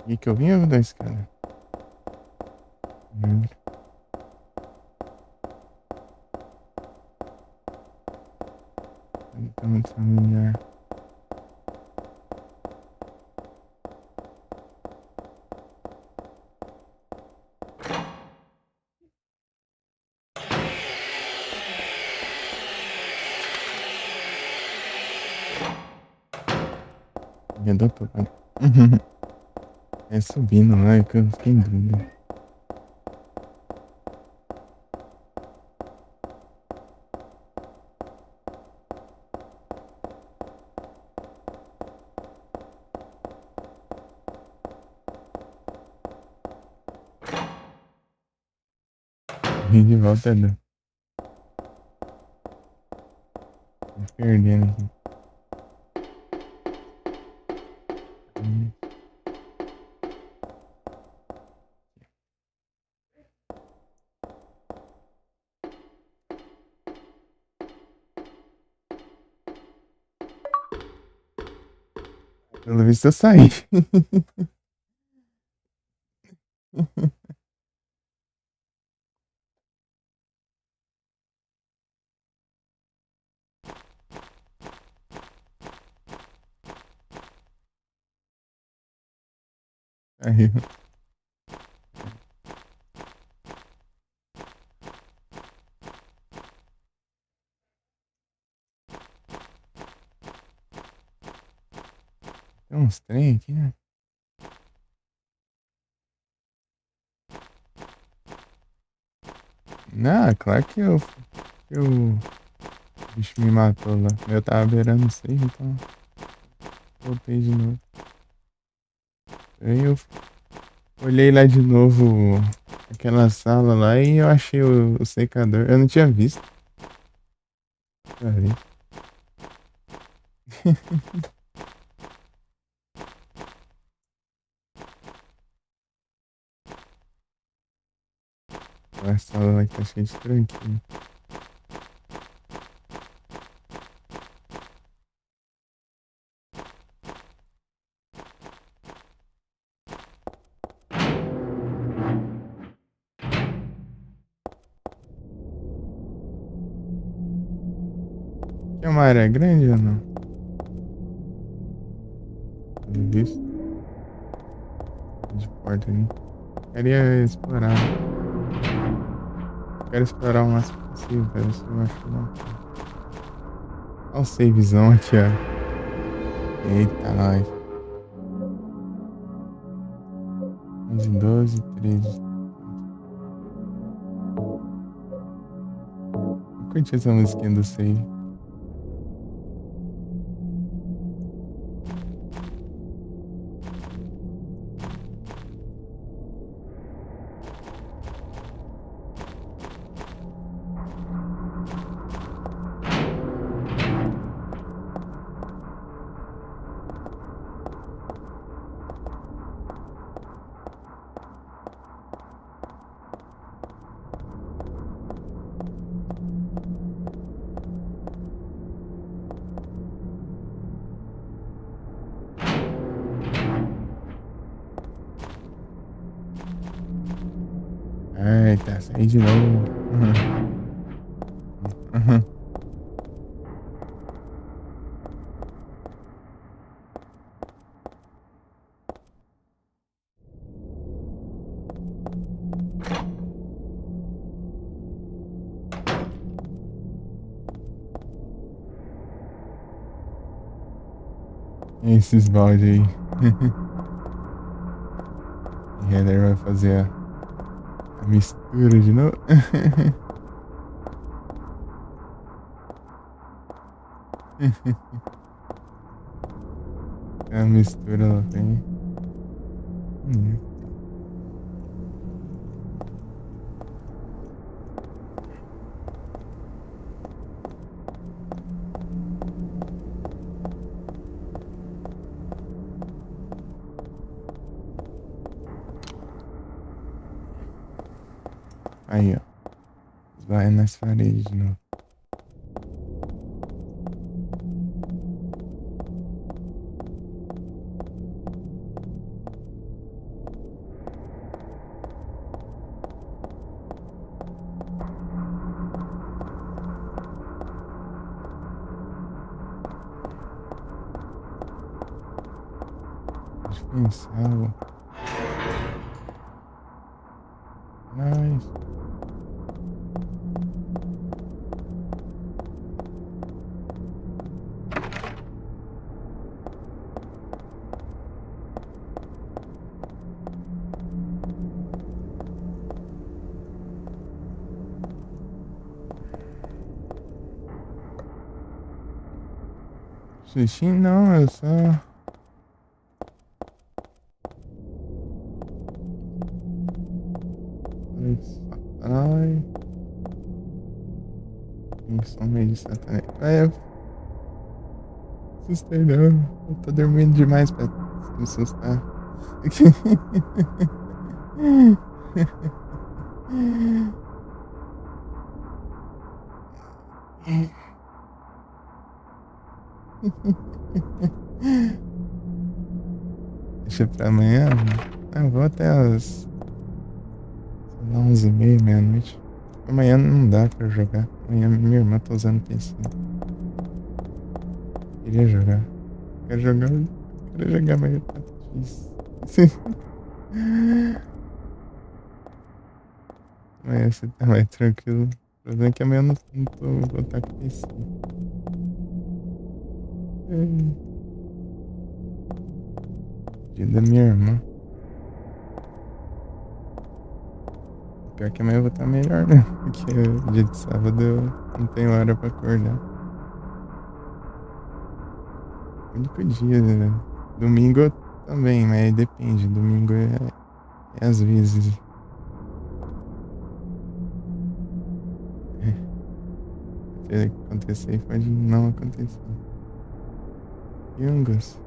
E que eu vim ou da escada? Não lembro. Não tá muito familiar. Já deu pra... É subindo lá, é que eu fiquei em dúvida. Vim de volta, Edu. Tô perdendo aqui. Pelo visto eu saí. Aí, tem uns trem aqui, né? Não, claro que o bicho me matou lá. Eu tava beirando isso aí, então voltei de novo. Aí eu olhei lá de novo aquela sala lá e eu achei o secador. Eu não tinha visto. Peraí. A sala lá que tá cheia de tranquilo. Que é uma área grande ou não? Pelo visto, de porta ali. Queria explorar. Quero explorar o máximo possível, ver se eu acho alguma coisa. Olha o savezão aqui, ó. Eita, nós. 11, 12, 13. Eu curti essa musiquinha do save. Eita, saí de novo. Uhum. Esses balde aí. E Heather vai fazer a mistura de novo. A mistura ela tem. Hum. Aí, ó. Vai nas paredes de novo. pensava. Mas. Sushi não, eu só. Ai, isso é meio de satanás. É, eu assustei não. Eu tô dormindo demais pra me assustar. Deixa pra amanhã. Ah, vou até as 11h30, meia-noite. Amanhã não dá pra jogar. Amanhã minha irmã tá usando PC. Queria jogar. Quero jogar. Quero jogar, mas tá difícil. Amanhã você tá mais tranquilo. O problema é que amanhã eu vou estar com PC. Dia da minha irmã. Pior que amanhã eu vou estar melhor, né? Porque dia de sábado eu não tenho hora pra acordar. O único dia, né? Domingo eu também, mas aí depende. Domingo é às vezes. Pode acontecer e pode não acontecer. Yungas.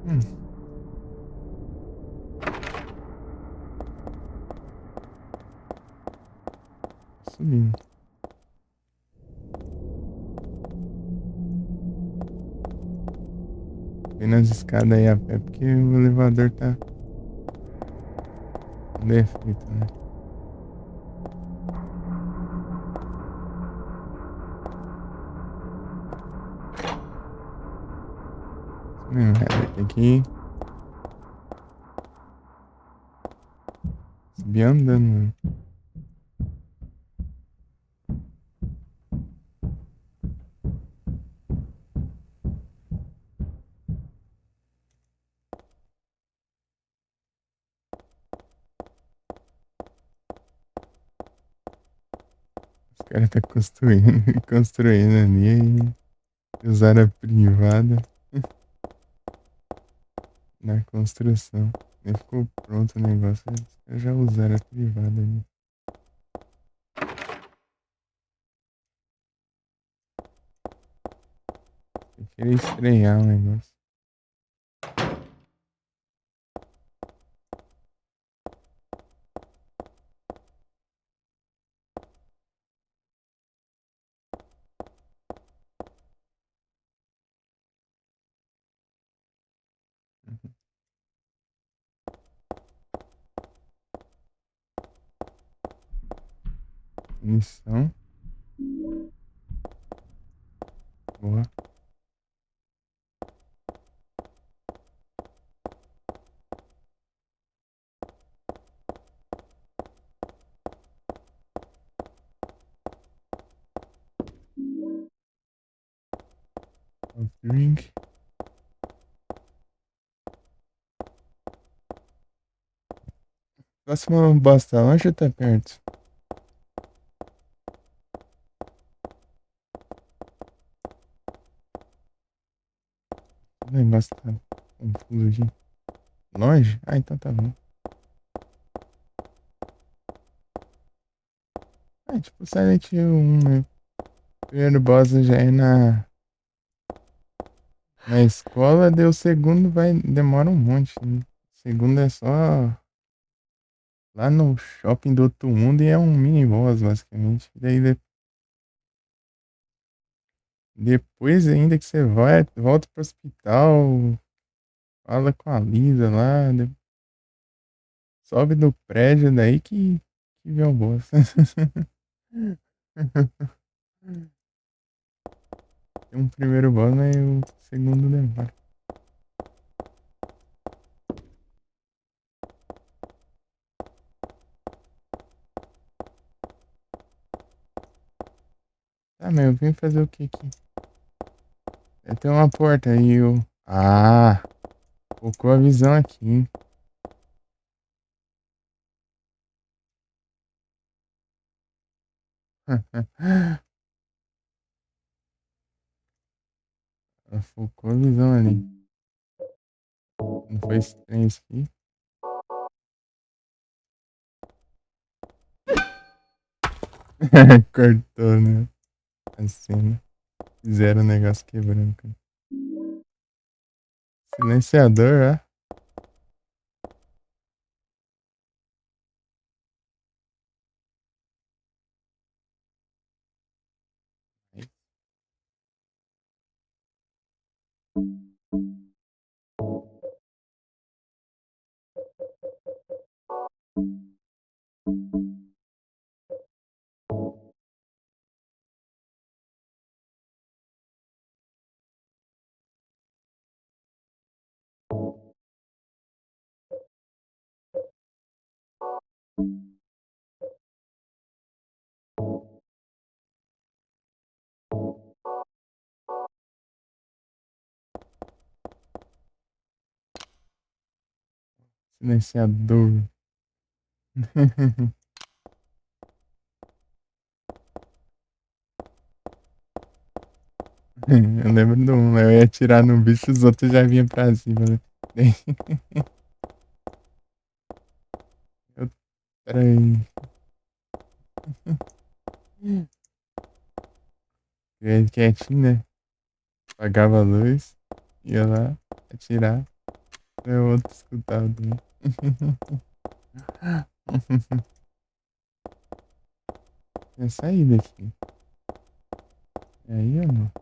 Hum, subindo. Vem nas escadas aí a pé, porque o elevador tá defeito, né? Vai ter que subir andando, mano. Os caras tá construindo, construindo ali e usaram a privada na construção. Nem ficou pronto o negócio. Os caras já usaram a privada ali. Eu queria estranhar o negócio. Missão. Boa. Soft drink. Próximo boss tá longe ou tá perto? O negócio tá confuso aqui. Longe? Ah, então tá bom. É tipo Silent Hill 1, né? O primeiro boss já é na escola, daí o segundo demora um monte, né? O segundo é só lá no shopping do outro mundo e é um mini boss, basicamente. Daí depois ainda que você volta pro hospital, fala com a Lisa lá, sobe no prédio, daí que vem o boss. Tem um primeiro boss, mas o segundo demora. Tá, mas eu vim fazer o que aqui? Tem uma porta aí, eu... Ah! Focou a visão aqui, hein? Ela focou a visão ali. Não foi estranho isso aqui? Cortou, né? A cena. Fizeram o negócio quebrando, cara. Silenciador, ó. Silenciador. Eu lembro do um, eu ia atirar no bicho, os outros já vinham pra cima, né? Eu, peraí. Fiquei quietinho, né? Apagava a luz, ia lá, atirar. O outro escutava também. É sair daqui. É aí ou não?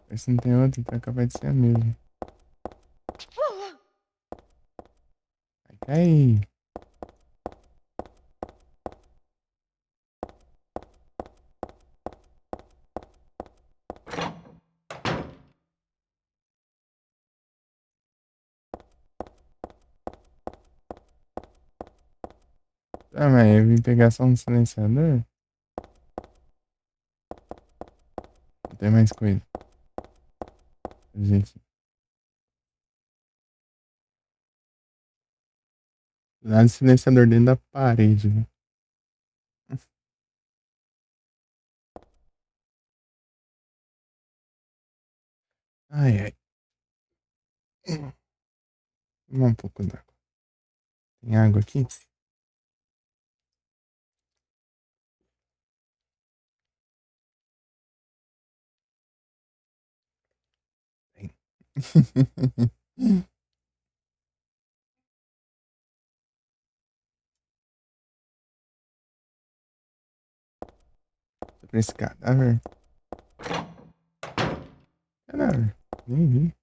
Esse não tem outro, então é capaz de ser a mesma. Vai cair. Ah, mas eu vim pegar só um silenciador? Não tem mais coisa. Gente, lá do silenciador dentro da parede, né? Ai, ai. Tomar um pouco d'água. Tem água aqui? Tem. Pra esse cadáver? Cadáver. Nem vi.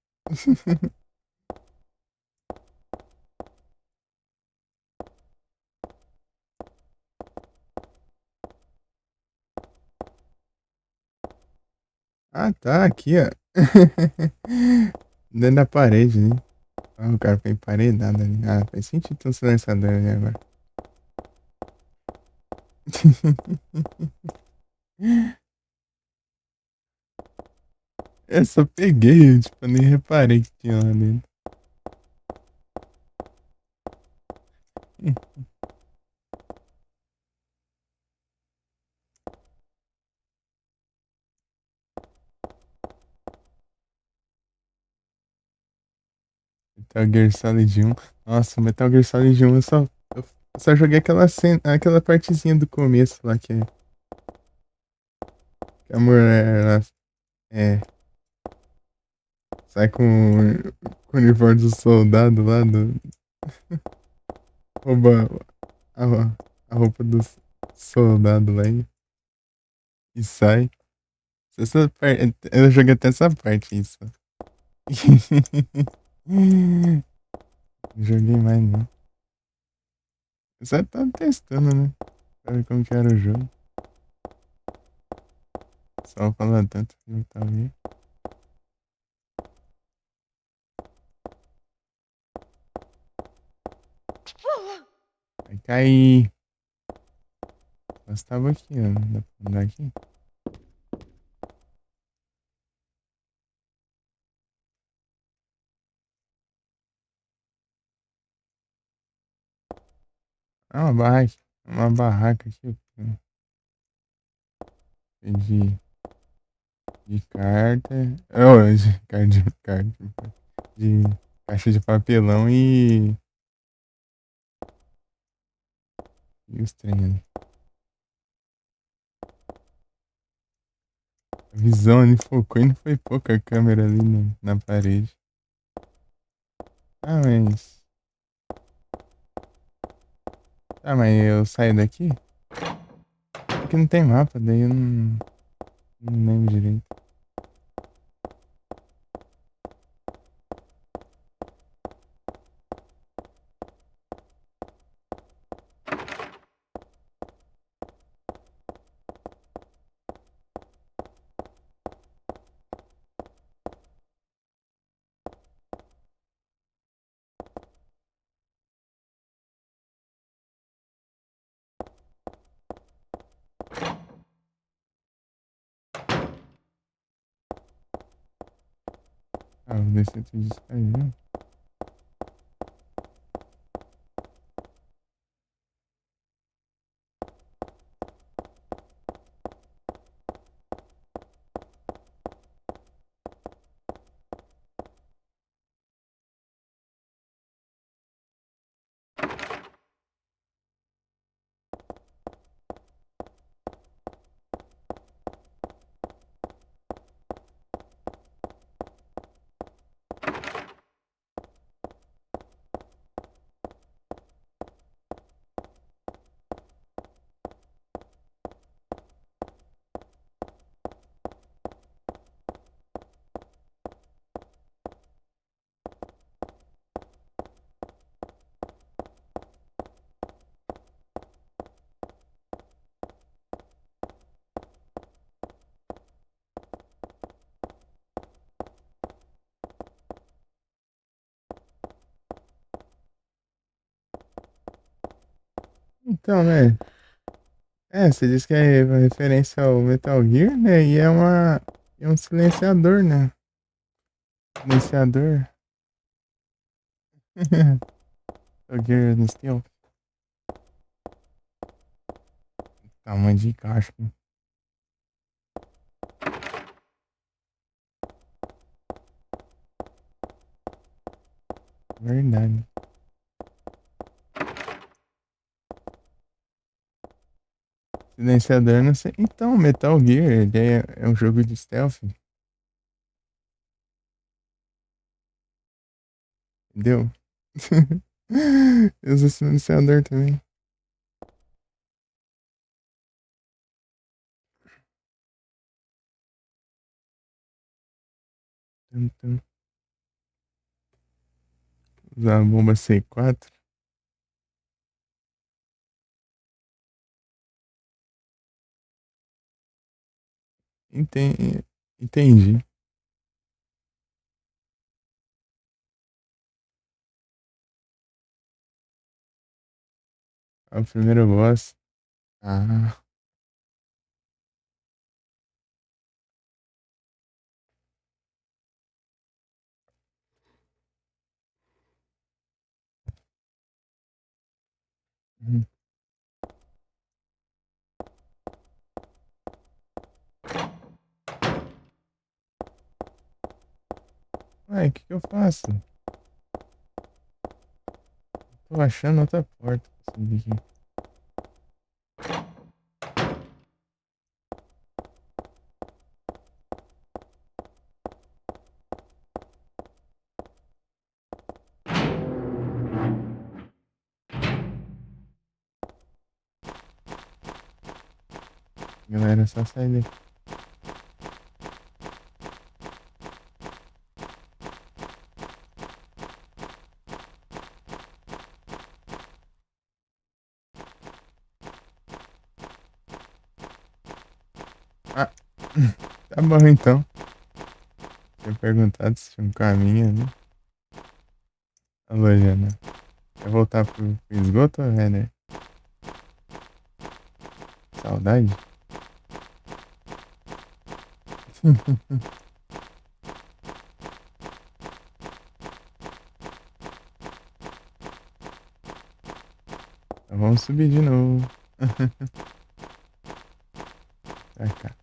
Ah, tá. Aqui, ó. Dentro da parede, né? Ah, o cara foi emparedado ali. Ah, faz sentido ter um silenciador ali agora. Eu só peguei, tipo, eu nem reparei que tinha lá dentro. Metal Gear Solid 1. Nossa, Metal Gear Solid 1 eu só joguei aquela cena, aquela partezinha do começo lá que a mulher lá, é, sai com o uniforme do soldado lá rouba a, a roupa do soldado lá e sai. Eu joguei até essa parte isso. Não joguei mais não. Só tá testando, né? Pra ver como que era o jogo. Só falando tanto que não tá vendo. Vai cair. Nós tava aqui, ó. Dá pra andar aqui? Ah, uma barraca. Uma barraca aqui, ó. De carta. Oh, de carta. De caixa de papelão e os trem ali. A visão ali focou e não foi pouca a câmera ali na parede. Ah, mas. Ah, mas eu saio daqui? Aqui não tem mapa, daí eu não lembro direito. Ah, vou descer tudo isso aí, ó. Então, né? É, você disse que é uma referência ao Metal Gear, né? E é um silenciador, né? Silenciador. Metal Gear no Steel. Tamanho de caixa. Verdade. Silenciador, não sei. Então, Metal Gear, ele é um jogo de stealth, entendeu? Eu uso silenciador também. Tum, tum. Usar a bomba C4. Entendi. É o primeiro boss. Ah, uhum. Ué, o que eu faço? Tô achando outra porta pra subir aqui. Galera, é só sair daqui. Tá bom então. Tinha perguntado se tinha um caminho ali. Alô, Jana. Quer voltar pro esgoto, Renner? Saudade? Então vamos subir de novo. Pra cá.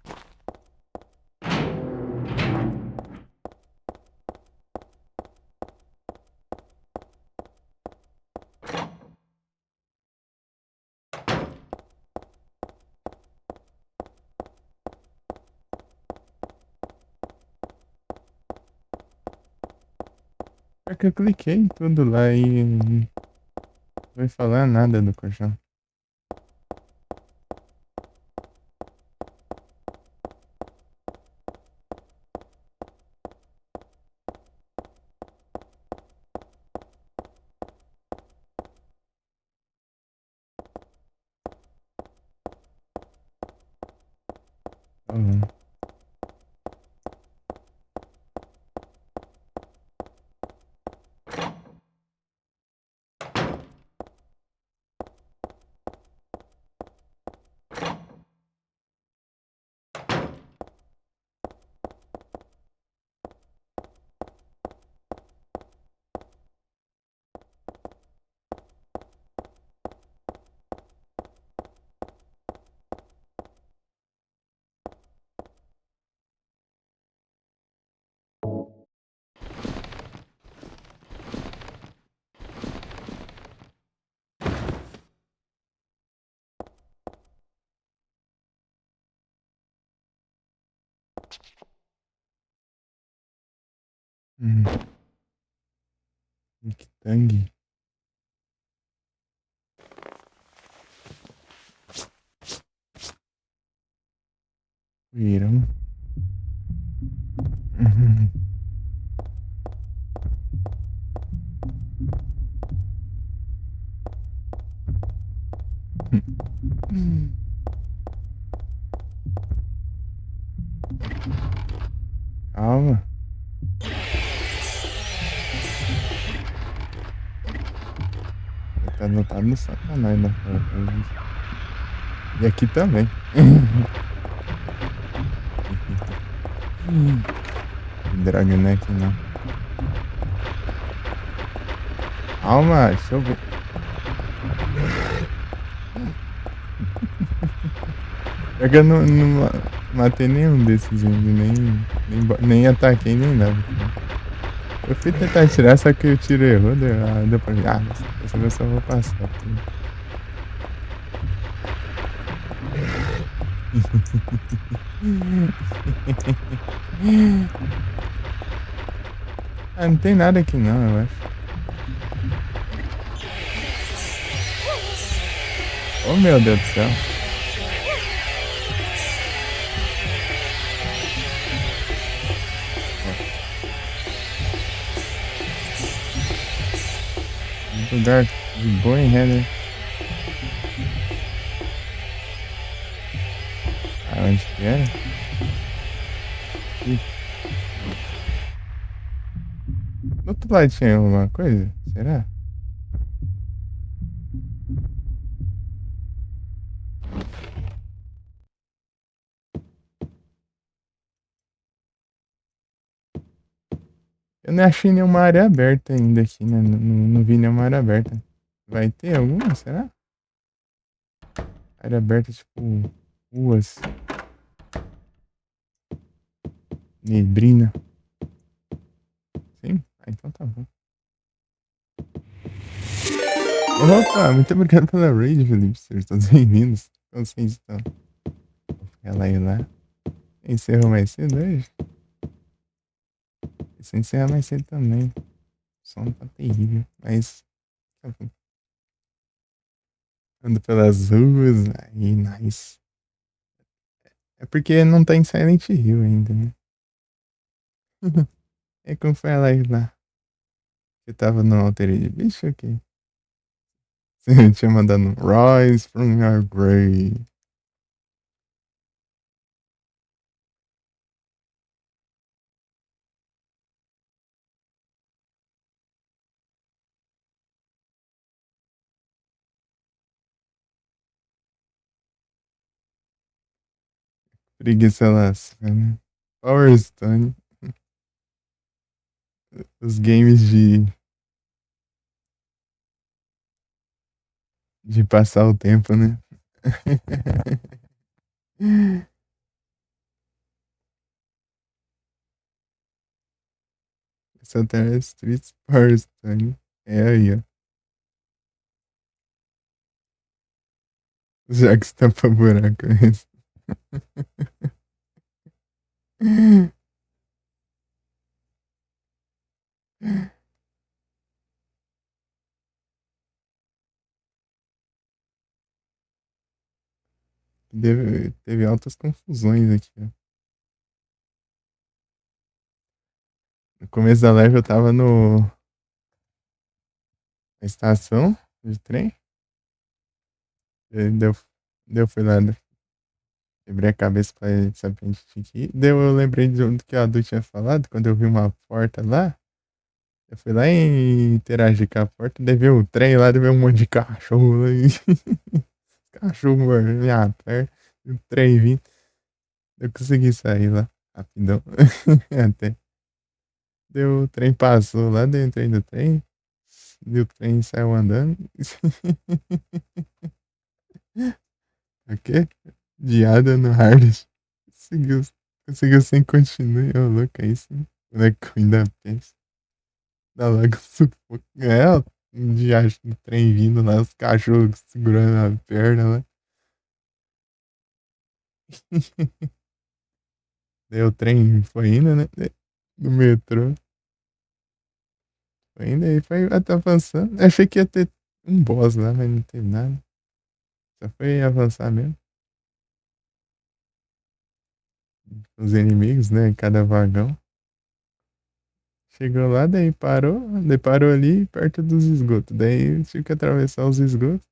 É que eu cliquei em tudo lá e não vai falar nada do colchão. Tá bom. Hum, que tangue. Viram. Uhum. Calma. Tá anotado no satanás na tela, pelo visto. E aqui também. Que droga, não é aqui não. Calma, deixa eu ver. É que eu não matei nenhum desses zumbis, nem ataquei, nem nada. Eu fui tentar tirar, só que o tiro errou, depois, dessa vez eu vou passar. Ah, não tem nada aqui não, eu acho. Oh meu Deus do céu. Um lugar de boa em Heather. Aonde que era? Ih, do outro lado tinha alguma coisa? Será? Eu não achei nenhuma área aberta ainda aqui, né? Não vi nenhuma área aberta. Vai ter alguma, será? Área aberta, tipo, ruas, neblina. Sim? Ah, então tá bom. Opa, muito obrigado pela raid, Felipe. Sejam todos bem-vindos. Como vocês estão? Ela aí lá. Encerrou mais cedo hoje? Se encerrar mais cedo também. O som tá terrível. Mas tá bom. Ando pelas ruas. Aí, nice. É porque não tá em Silent Hill ainda, né? É como foi ela aí lá. Eu tava no Altered Beast, ok. Você tinha mandado Rise from your grave. Preguiça lascana. Power Stone. Os games de passar o tempo, né? Santana Streets Power Stone. É aí, ó. Já que está pra buraco mesmo. Teve altas confusões aqui, ó. No começo da live eu tava na estação de trem. Deu, fui lá, né? Quebrei a cabeça pra saber onde tinha que ir. Deu, eu lembrei de onde que a Adu tinha falado, quando eu vi uma porta lá. Eu fui lá e interagi com a porta, daí veio o trem lá, daí veio um monte de cachorro lá. E cachorro mordendo minha perna, e o trem vindo. Eu consegui sair lá, rapidão. Até. Deu, o trem passou lá, deu, entrei no trem. E o trem saiu andando. O quê? Diada no Hardest. Conseguiu, conseguiu sem continuar. Ô, louco, é isso, né? Moleque, ainda pensa. Dá logo sufoco. É, ó, um dia no trem vindo lá, os cachorros segurando a perna lá. Daí o trem foi indo, né? No metrô. Foi indo aí, foi até avançando. Achei que ia ter um boss lá, mas não teve nada. Só foi avançar mesmo. Os inimigos, né? Em cada vagão. Chegou lá, daí parou ali perto dos esgotos. Daí eu tive que atravessar os esgotos,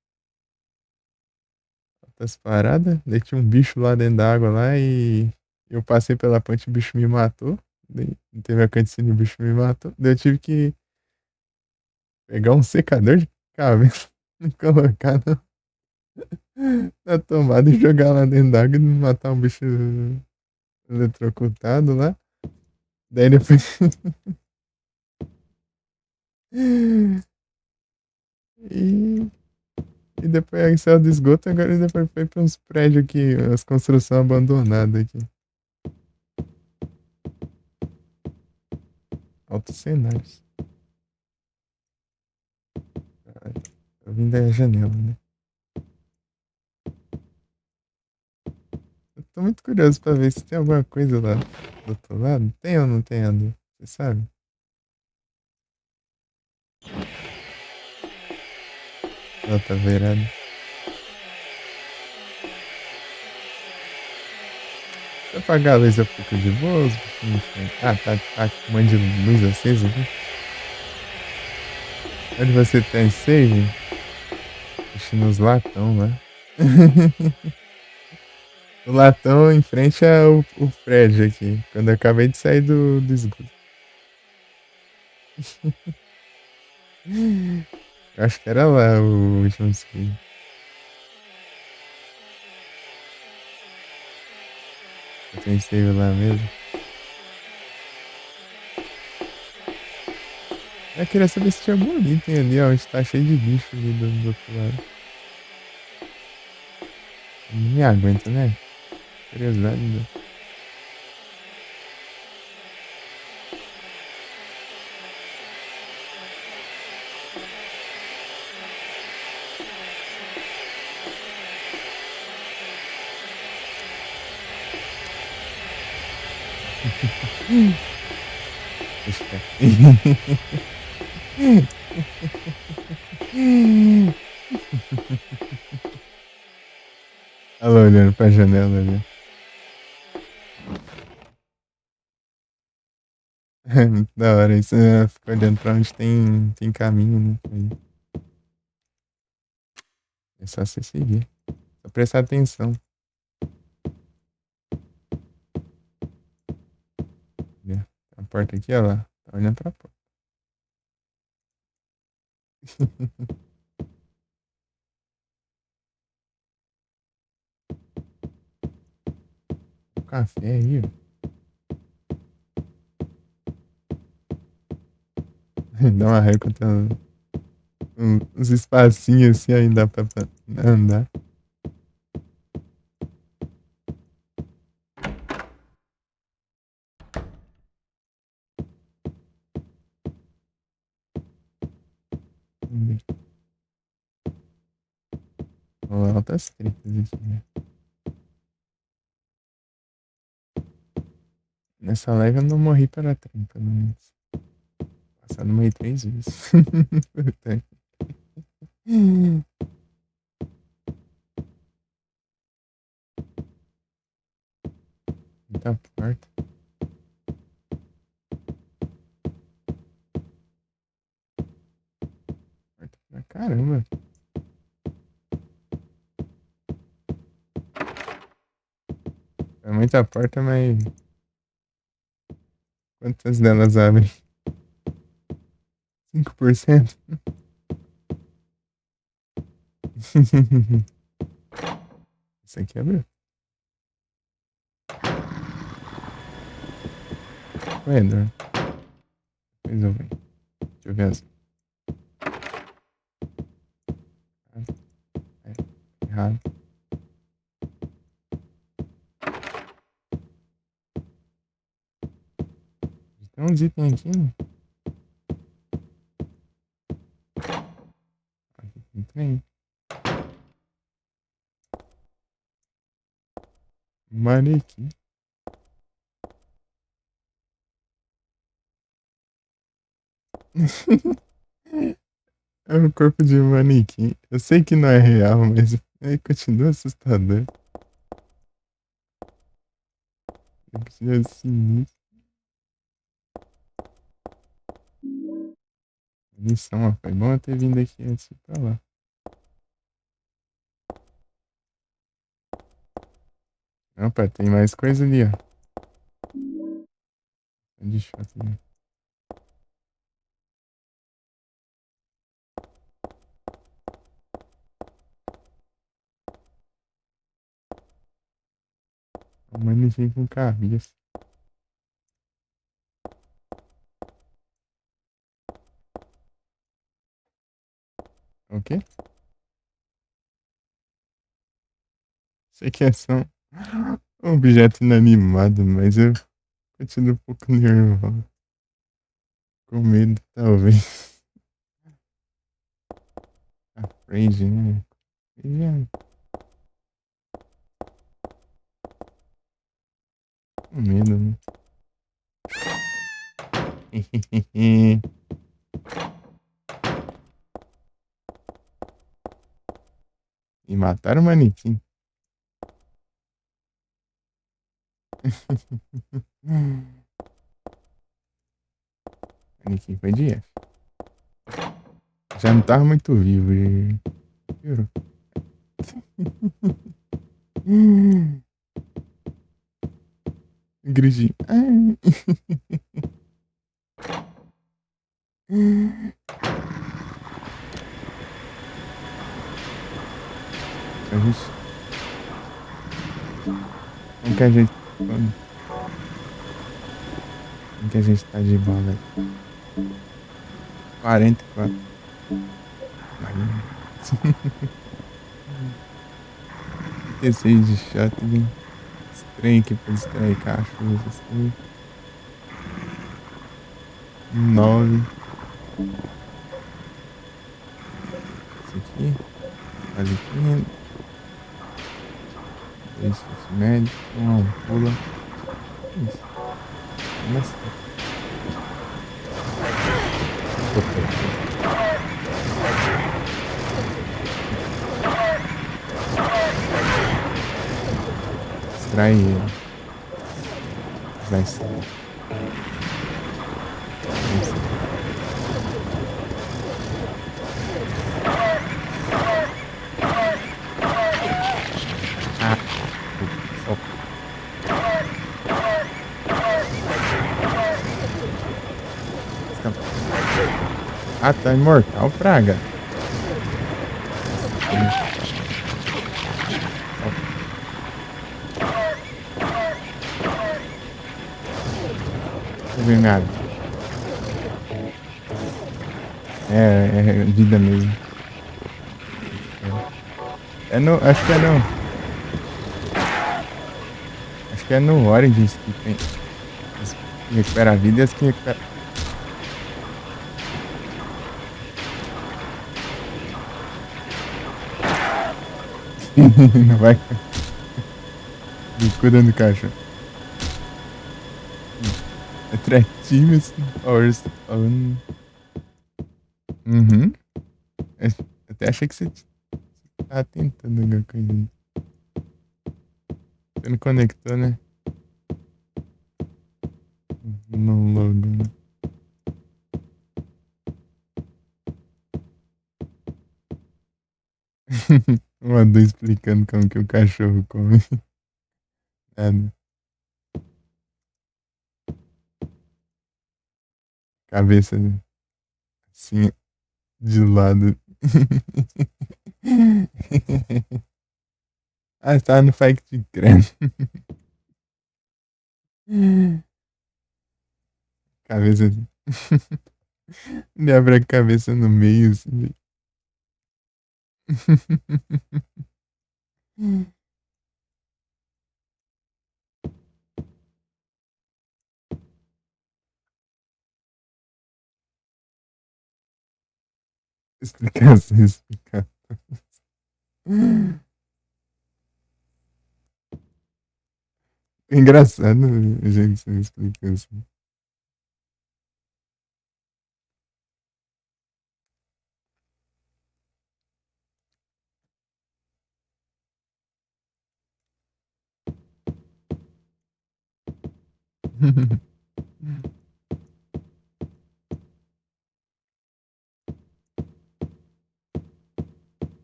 outras paradas. Daí tinha um bicho lá dentro da água lá e eu passei pela ponte, o bicho me matou. Daí teve a cutscene, o bicho me matou. Daí eu tive que pegar um secador de cabelo e colocar na tomada e jogar lá dentro da água e matar um bicho eletrocutado lá. Daí depois. E E depois aí saiu do esgoto, agora depois foi para uns prédios aqui, as construções abandonadas aqui. Altos cenários. Eu vim da janela, né? Eu tô muito curioso pra ver se tem alguma coisa lá do outro lado. Tem ou não tem, Adu? Você sabe? Ela tá virada. Se eu apagar a luz, eu fico de boa, os bichinhos ficam. Ah, tá com um monte de luz acesa aqui. Onde você tem save? Deixa nos latão lá. O latão em frente o prédio aqui. Quando eu acabei de sair do esgoto. Eu acho que era lá o último screen. Eu tenho save lá mesmo. Eu queria saber se tinha algum item ali, ó, onde tá cheio de bicho ali do outro lado. Não me aguento, né? Curiosidade. Né? Deixa quieto. Olha lá olhando pra janela ali. Muito da hora isso. Fica olhando pra onde tem caminho, né? Aí. É só você seguir. Só prestar atenção. Né? A porta aqui, ó lá. Tá olhando pra porta. café aí, ó. Dá uma raiva quando tem uns espacinhos assim, aí dá pra andar. Ó, altas tretas aqui, né? Nessa live eu não morri pela trem, pelo menos. Passado morri 3 vezes. Muita porta. Porta pra caramba. É muita porta, mas quantas delas abrem? 5%? Isso aqui abriu. Ué, Eduardo. Depois eu venho. Deixa eu ver as. Errado. Tem uns itens aqui, né? Aqui tem trem. Manequim. É um corpo de manequim. Eu sei que não é real, mas continua assustador. Continua sinistro. Missão, ó. Foi bom eu ter vindo aqui antes de ir pra lá. Opa, tem mais coisa ali, ó. De shot ali. Um manequim com cabeça. O quê? Sei que é só um objeto inanimado, mas eu continuo um pouco nervoso. Com medo, talvez. Afraid, né? Já. Com medo, né? E mataram o manequim. Manequim foi de F. Já não tava muito vivo. Piorou. Gritinho. A gente. Como que a gente. Como que a gente tá de bala? 44. Imagina. 36 de shotgun. Trem aqui pra distrair cachorro, essas coisas. 9. Esse aqui. Quase 500. 2 kits médicos. Uma pula. Isso. Começa. Distrai ele. Vai ser. Ah, só. Ah, tá imortal, praga. beber minha água. É vida mesmo. É no. Acho que é no. Acho que é no Origins que tem as que recupera a vida e as que recupera. Não vai. Cuidando do cachorro. Attractiveness Powers falando. Uhum. Eu até achei que você tava tentando alguma coisa aí. Você não conectou, né? No logo, né? Um adulto explicando como que o cachorro come. Nada. Cabeça assim, de lado. Ah, você tava no Fight de creme. Cabeça. Ele abre a cabeça no meio, assim. Explicação, explicação. Engraçado, gente, você explica assim.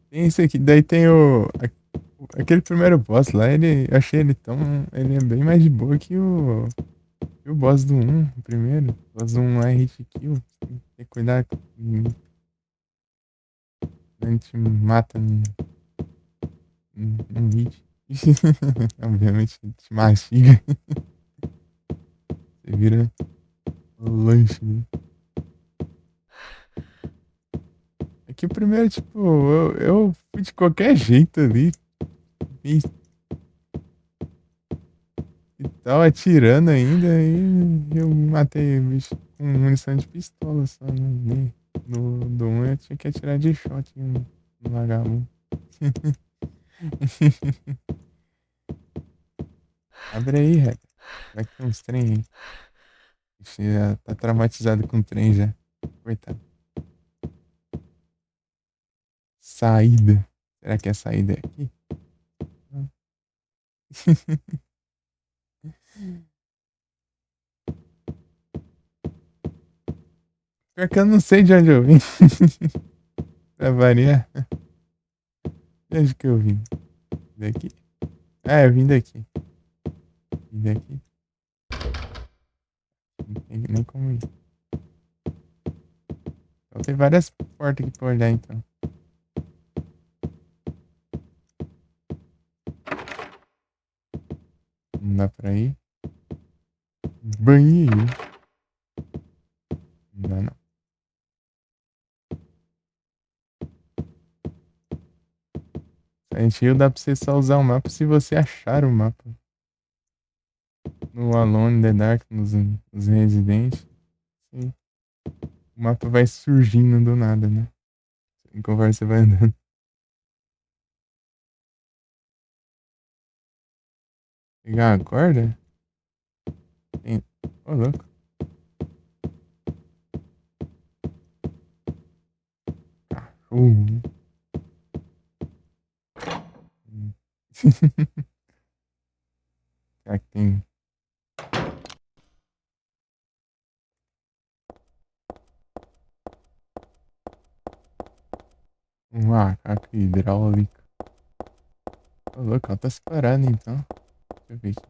Tem esse aqui, daí tem aquele primeiro boss lá, eu achei ele tão. Ele é bem mais de boa que o boss do um o primeiro. O boss do 1 lá é hit kill. Tem que cuidar. A gente mata num hit. Obviamente, te mastiga. Você vira lanche, né? É que o primeiro, tipo, eu fui de qualquer jeito ali. E, e tal, atirando ainda. E eu matei o bicho com munição de pistola só, né? No do 1 eu tinha que atirar de shot no vagabundo. Abre aí, Rex. Vai que tem uns trem aí. Você já tá traumatizado com trem já. Coitado. Saída. Será que a saída é aqui? Pior que eu não sei de onde eu vim. Pra variar. De onde que eu vim? Daqui? Ah, eu vim daqui. Vim daqui. Não tem nem como ir. Então tem várias portas aqui pra olhar então. Não dá pra ir. Banheiro. Não dá não. Silent Hill dá pra você só usar o mapa se você achar o mapa. No Alone in the Dark, nos Residentes. Sim. O mapa vai surgindo do nada, né? Conforme você vai andando. Pegar a corda? Tem. Ô, louco. Cachorro. Será que tem. Um macaco hidráulico? Ô, louco, ela tá separada então. Deixa eu ver aqui.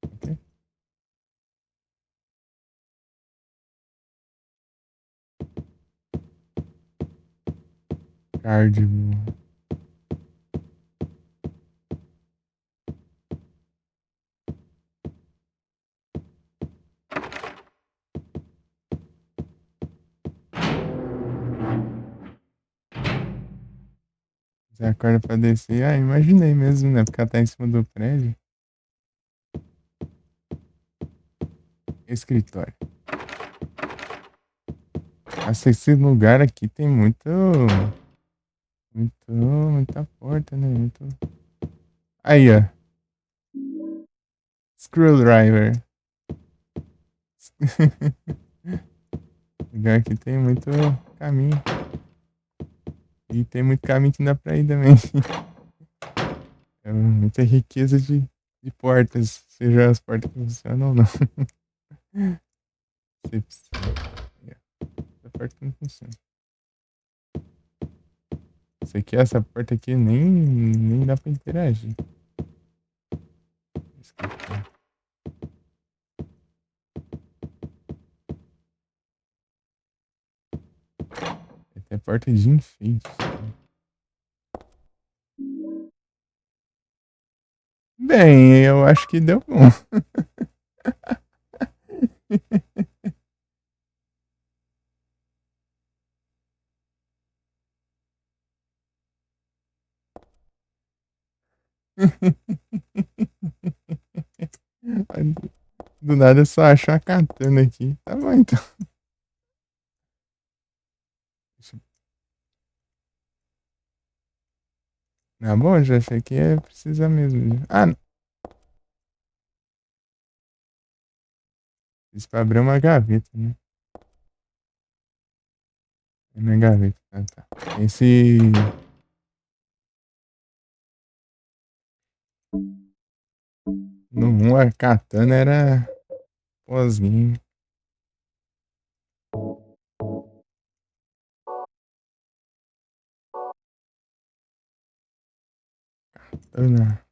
Ok? Cardio. Você acorda pra descer. Ah, imaginei mesmo, né? Porque ela tá em cima do prédio. Escritório. Nossa, esse lugar aqui tem muita porta, né? Muito... Aí, ó. Screwdriver. Lugar aqui tem muito caminho. E tem muito caminho que não dá pra ir também. É muita riqueza de portas. Seja as portas que funcionam ou não. Você essa porta não funciona. Essa porta aqui nem dá pra interagir. Escritório. Tem até porta de enfeite. Bem, eu acho que deu bom. Do nada eu só acho a katana aqui. Tá bom, então. Tá bom, já achei que é precisa mesmo. Ah, isso pra abrir uma gaveta, né? É minha gaveta. Ah, tá. Esse. No 1 a katana era pós-game. Katana.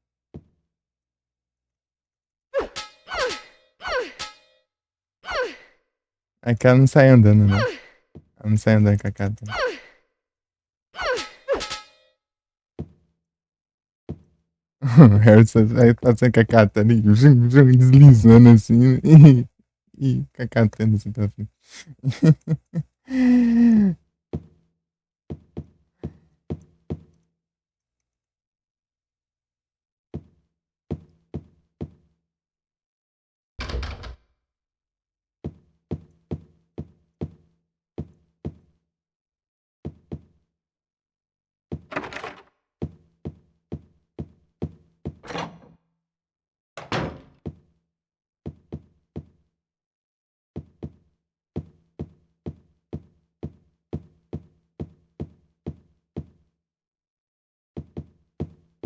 É que ela não sai andando, né? Ela não sai andando com a katana. O Harrison aí passando com a katana e deslizando assim. E com a katana assim pra frente.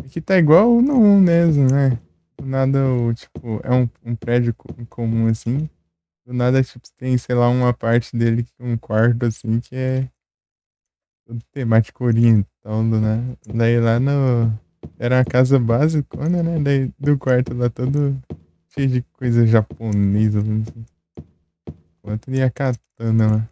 'Aqui tá igual no 1 mesmo, né? Do nada, tipo, é um prédio comum assim. Do nada, tipo, tem, sei lá, uma parte dele, um quarto assim, que é todo temático oriental, né? Daí lá no. Era uma casa basicona, né? Daí do quarto lá todo cheio de coisa japonesa, assim. Quanto de a katana lá.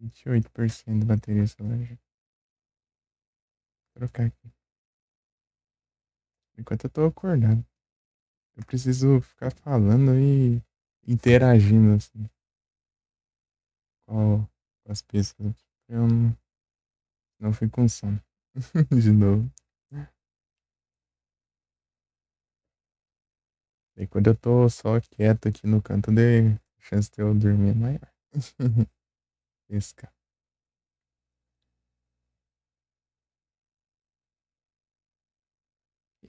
28% de bateria solar. Vou trocar aqui. Enquanto eu tô acordado. Eu preciso ficar falando e interagindo, assim, com as pessoas. Eu não fico com sono. De novo. E quando eu tô só quieto aqui no canto, de chance de eu dormir é maior. Esse cara.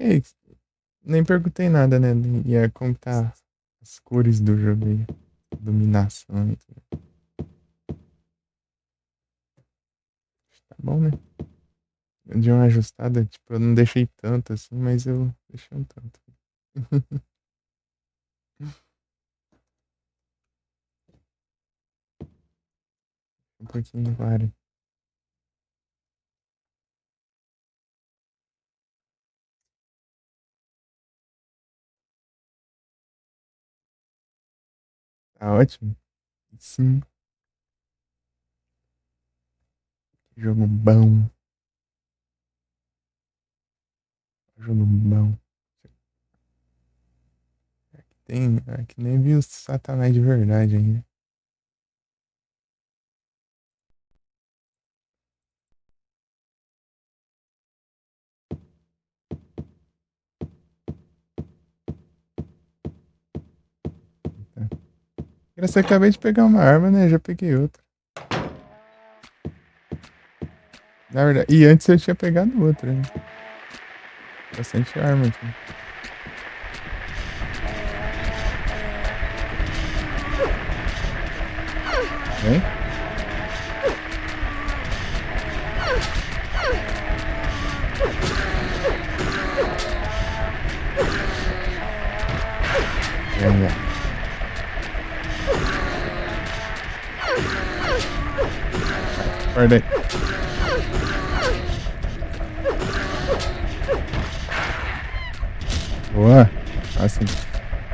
E aí, nem perguntei nada, né? E é como tá as cores do jogo aí. Iluminação e tudo. Tá bom, né? Eu dei uma ajustada, tipo, eu não deixei tanto assim, mas eu deixei um tanto. Um pouquinho claro. Tá ótimo. Sim, jogo bom. Jogo bom. Tem, é que nem vi o Satanás de verdade ainda. Tá. Graças, acabei de pegar uma arma, né? Já peguei outra. Na verdade, e antes eu tinha pegado outra, né? Bastante arma aqui. Vem? Venha. Acorda aí. Boa. Assim,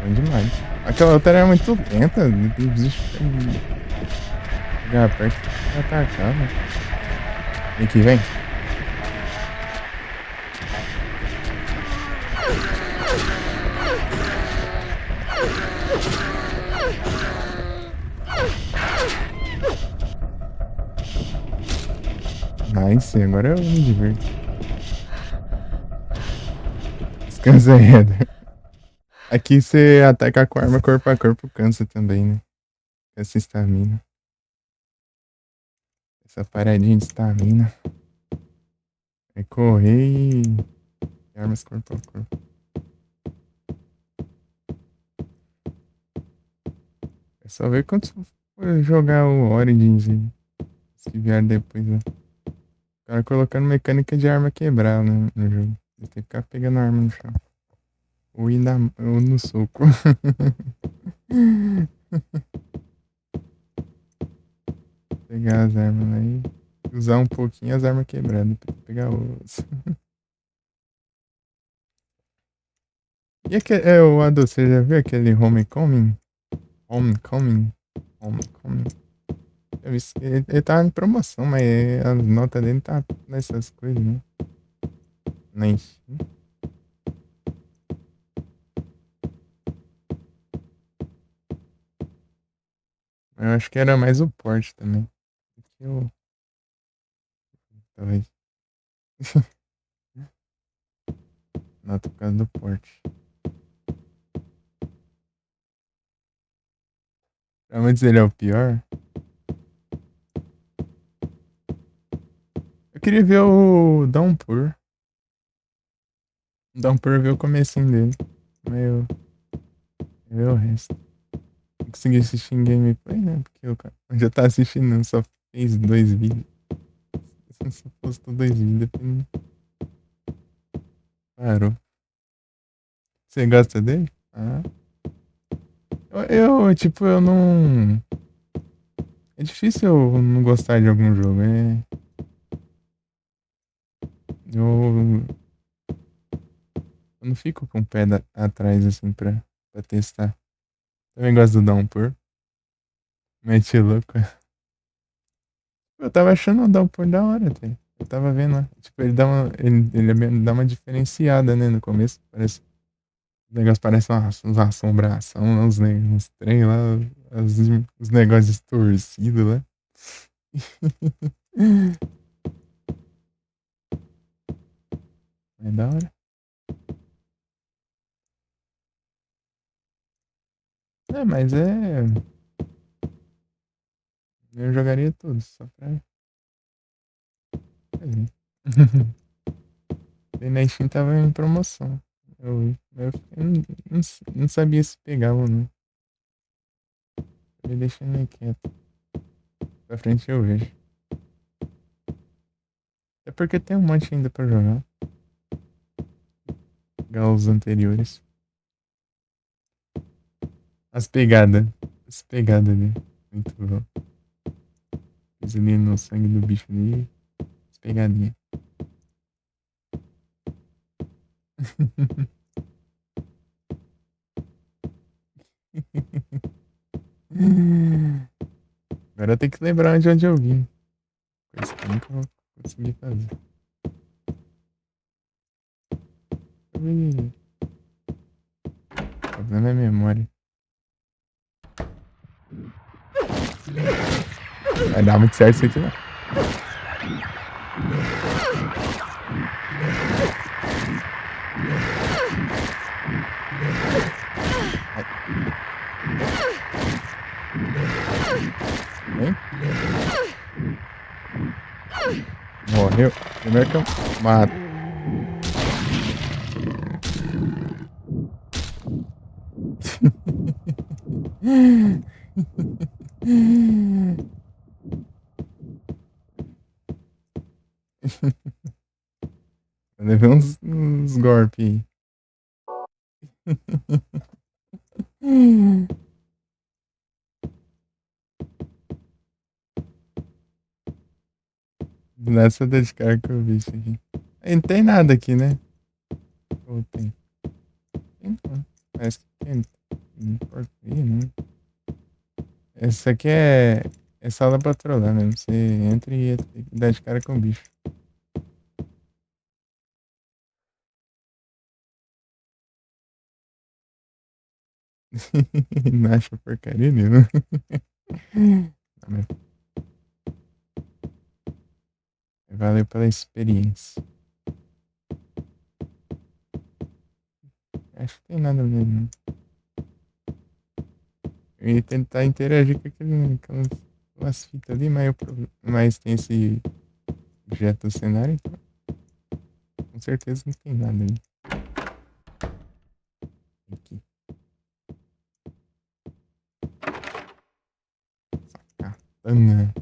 bom demais. Aquela outra era muito lenta. Tem bicho chegar perto e atacar, mano. Vem aqui, vem. Nice, agora eu me divirto. Descansa aí, Eder. Aqui você ataca com arma corpo a corpo, cansa também, né? Essa estamina. Essa paradinha de estamina. É correr e armas corpo a corpo. É só ver quando for jogar o Origins e os que vieram depois, né? O cara colocando mecânica de arma quebrar, né, no jogo. Ele tem que ficar pegando arma no chão. Ou, ir ou no soco. Pegar as armas aí. Usar um pouquinho as armas quebradas pra pegar outras. E aquele, o Adu, você já viu aquele Homecoming? Homecoming? Homecoming? Ele tá em promoção, mas a nota dele tá nessas coisas, né? Nem. Eu acho que era mais o porte também. Eu, talvez. Nota por causa do porte. Pra dizer ele é o pior. Eu queria ver o Downpour. Downpour ver o comecinho dele. Mas eu ver o resto. Não consegui assistir em gameplay, né? Porque o cara já tá assistindo, só fez 2 vídeos. Só postou 2 vídeos, depois parou. Você gosta dele? Ah. Tipo, eu não. É difícil eu não gostar de algum jogo. Eu, eu não fico com o pé atrás, assim, pra testar. Também gosto do Downpour. Mete louco. Eu tava achando o Downpour da hora, até. Eu tava vendo lá. Tipo, ele dá uma diferenciada, né, no começo. Parece. O negócio parece umas assombração, uns trem lá, os negócios distorcidos lá. É da hora. É, mas é. Eu jogaria tudo, só pra fazer. E na Steam tava em promoção. Eu não sabia se pegava ou não. Acabei deixando aí quieto. Pra frente eu vejo. É porque tem um monte ainda pra jogar. Igual os anteriores. As pegadas. As pegadas ali. Muito bom. Fiz ali no sangue do bicho ali. As pegadinhas. Agora tem que lembrar de onde eu vim. Coisa que eu nunca vou conseguir fazer. O problema é a memória. Vai dar muito certo isso aqui, não. Vem. Morreu. Primeiro que eu mato. Eu levei uns golpes aí. Nessa de cara que eu vi isso aqui. Não tem nada aqui, né? Ou tem? Tem não. Parece que tem. Porcaria, né? Essa aqui é sala pra trollar mesmo. Você entra e dá de cara com o bicho. Não acha porcaria nenhuma. Não, mas valeu pela experiência. Acho que tem nada a ver, não. Eu ia tentar interagir com aquelas fitas ali, mas tem esse objeto do cenário, então com certeza não tem nada ali. Aqui. Katana.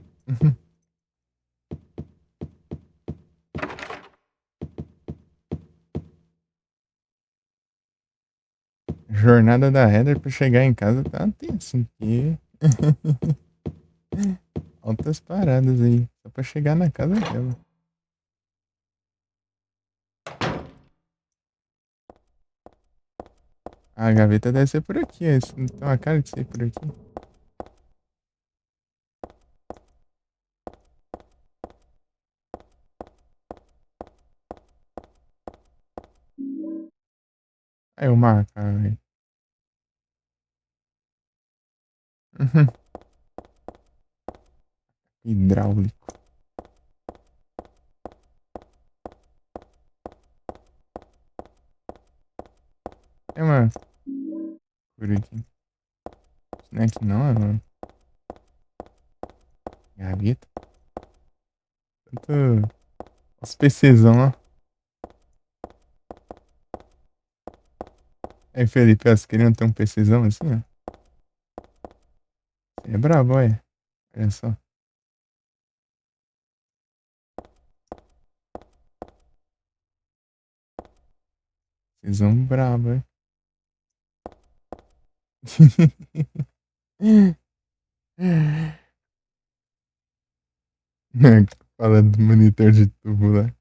Jornada da Heather pra chegar em casa tá tenso aqui. Altas paradas aí. Só pra chegar na casa dela. A gaveta deve ser por aqui. Isso não tem uma cara de ser por aqui. Aí o marca, velho. Hidráulico. É uma por aqui. Isso não é aqui não, é uma gaveta. Tanto os PCzão, ó. Aí, Felipe, ó, você queriam ter um PCzão assim, ó? Você é brabo, olha. Olha só. PCzão brabo, é. Falando do monitor de tubo lá.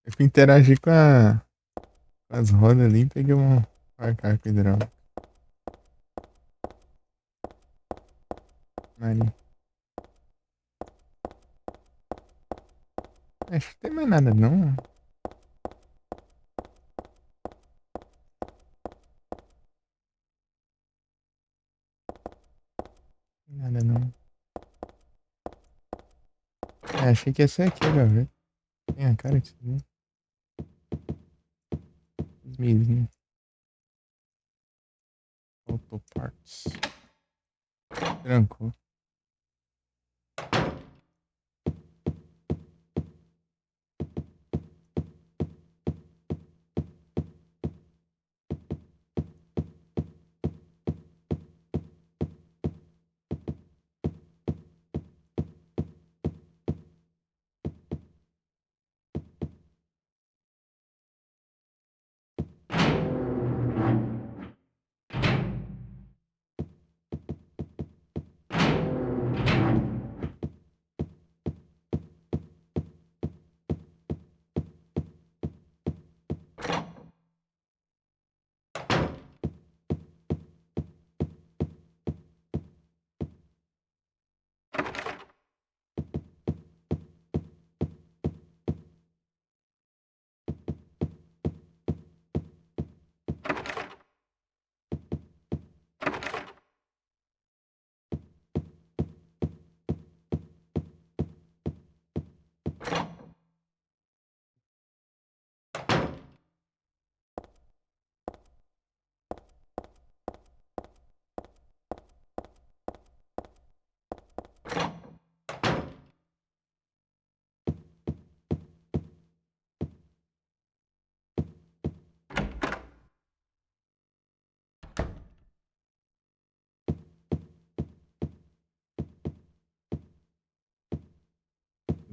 Eu fui interagir com as rodas ali e peguei uma carga hidráulica. Ali. Acho que não tem mais nada não. Nada não. Achei que ia ser aqui a gaveta. Tem a cara que você viu. Os mizinhos. Autoparts. Trancou.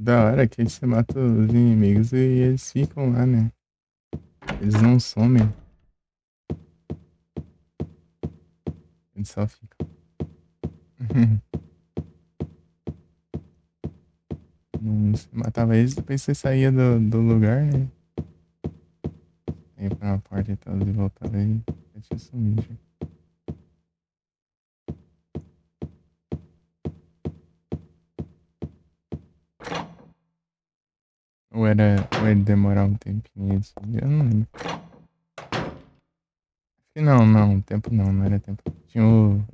Da hora que aí você mata os inimigos e eles ficam lá, né? Eles não somem, eles só ficam. Você matava eles, depois você saía do lugar, né? Ia pra uma porta e tal, e voltava aí, já tinha sumido. Já. Ou ele demorar um tempinho assim, eu não lembro. Não, não, tempo não, não era tempo. Tinha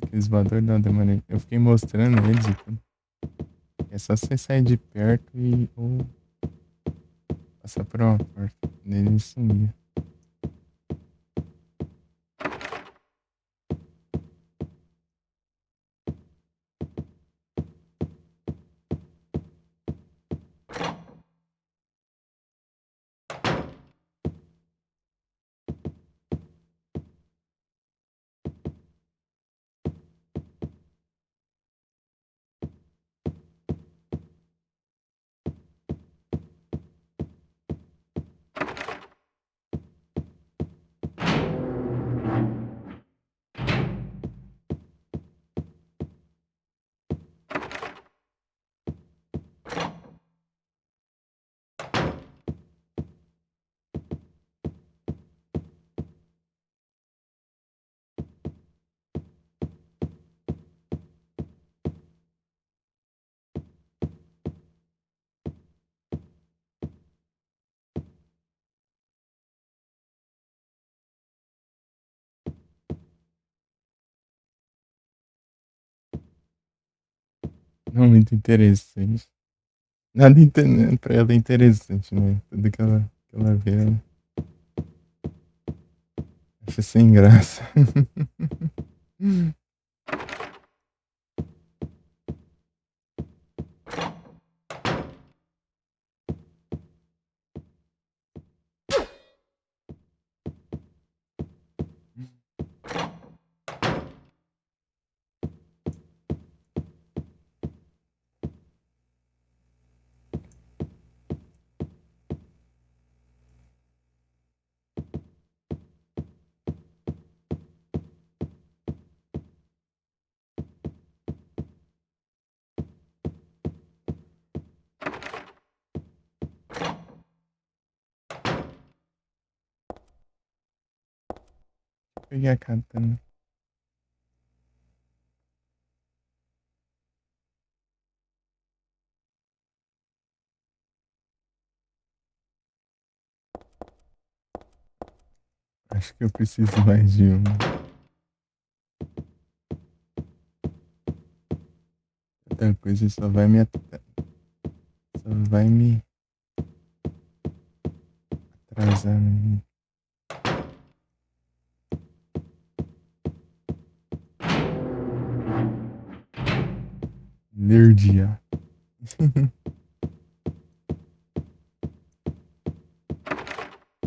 aqueles voadores, não, demorei. Eu fiquei mostrando eles e tudo. É só você sair de perto ou passar por uma porta. Ele sumia. Não muito interessante. Nada pra ela é interessante, né? Tudo que ela vê, ela acha sem graça. Peguei a katana. Acho que eu preciso mais de uma. Outra coisa só vai me atrasar, né? Nerdia.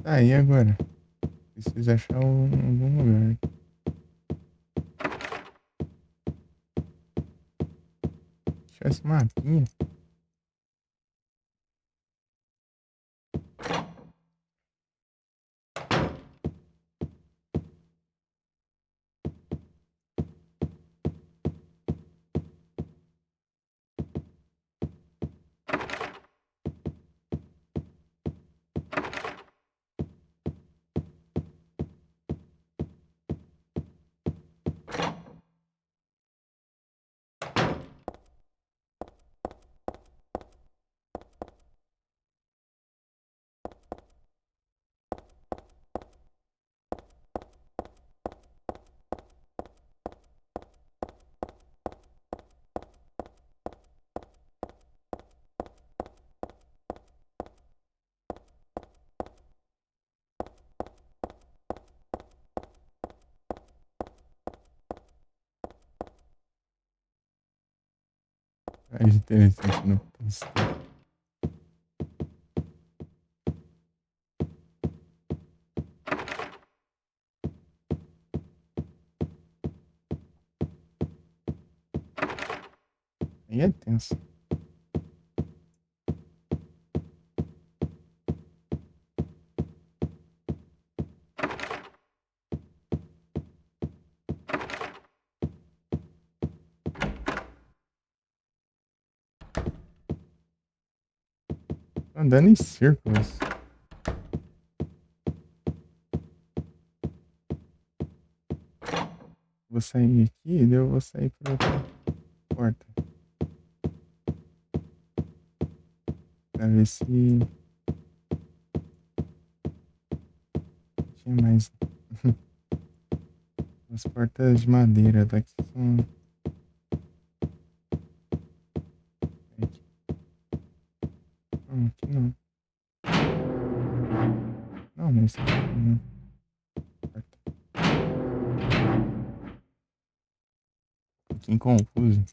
Tá, e agora? Preciso achar algum lugar. Achar esse mapinha. Mais interessante no posto. Aí é tenso. Tô andando em círculos. Vou sair aqui e eu vou sair por outra porta. Pra ver se tinha mais. As portas de madeira daqui são. Aqui. Não, aqui não. Não, mas aqui não. Porta. Um pouquinho confuso.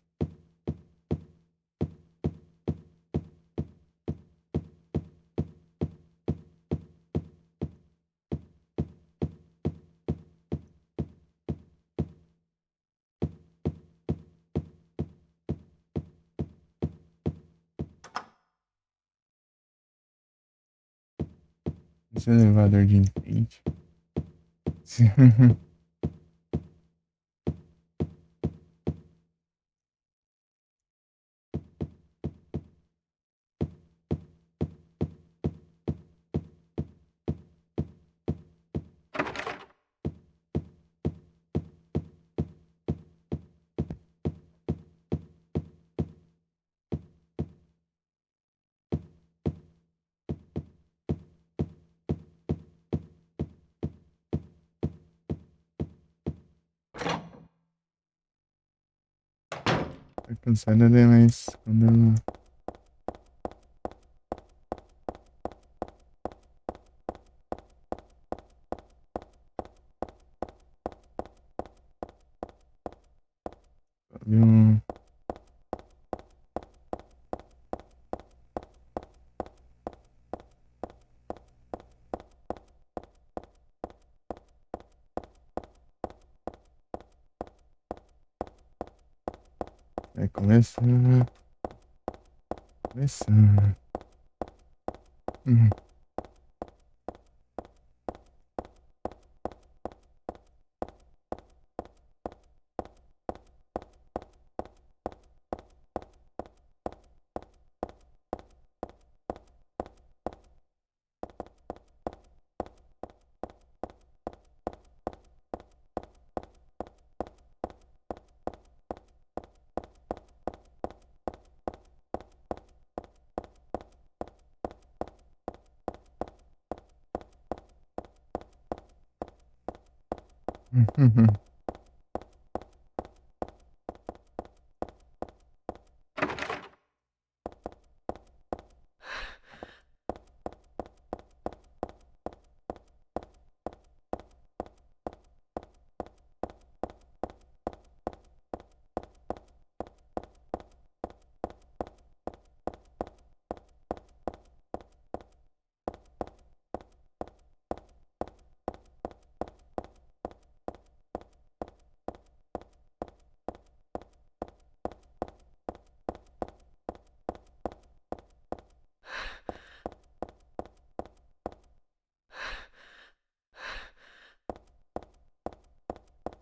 Esse elevador de enfeite. Tô cansada demais quando eu. Vi um. Vai começar. Começar. Uhum. Uhum.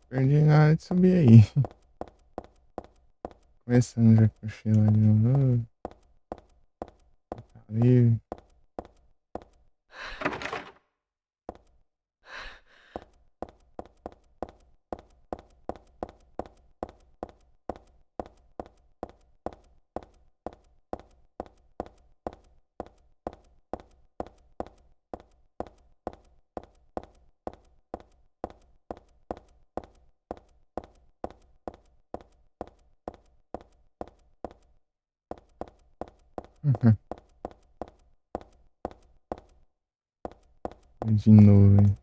Perdi na hora de subir aí. Começando já cochila de novo. Tá livre. Uhum. De novo, hein?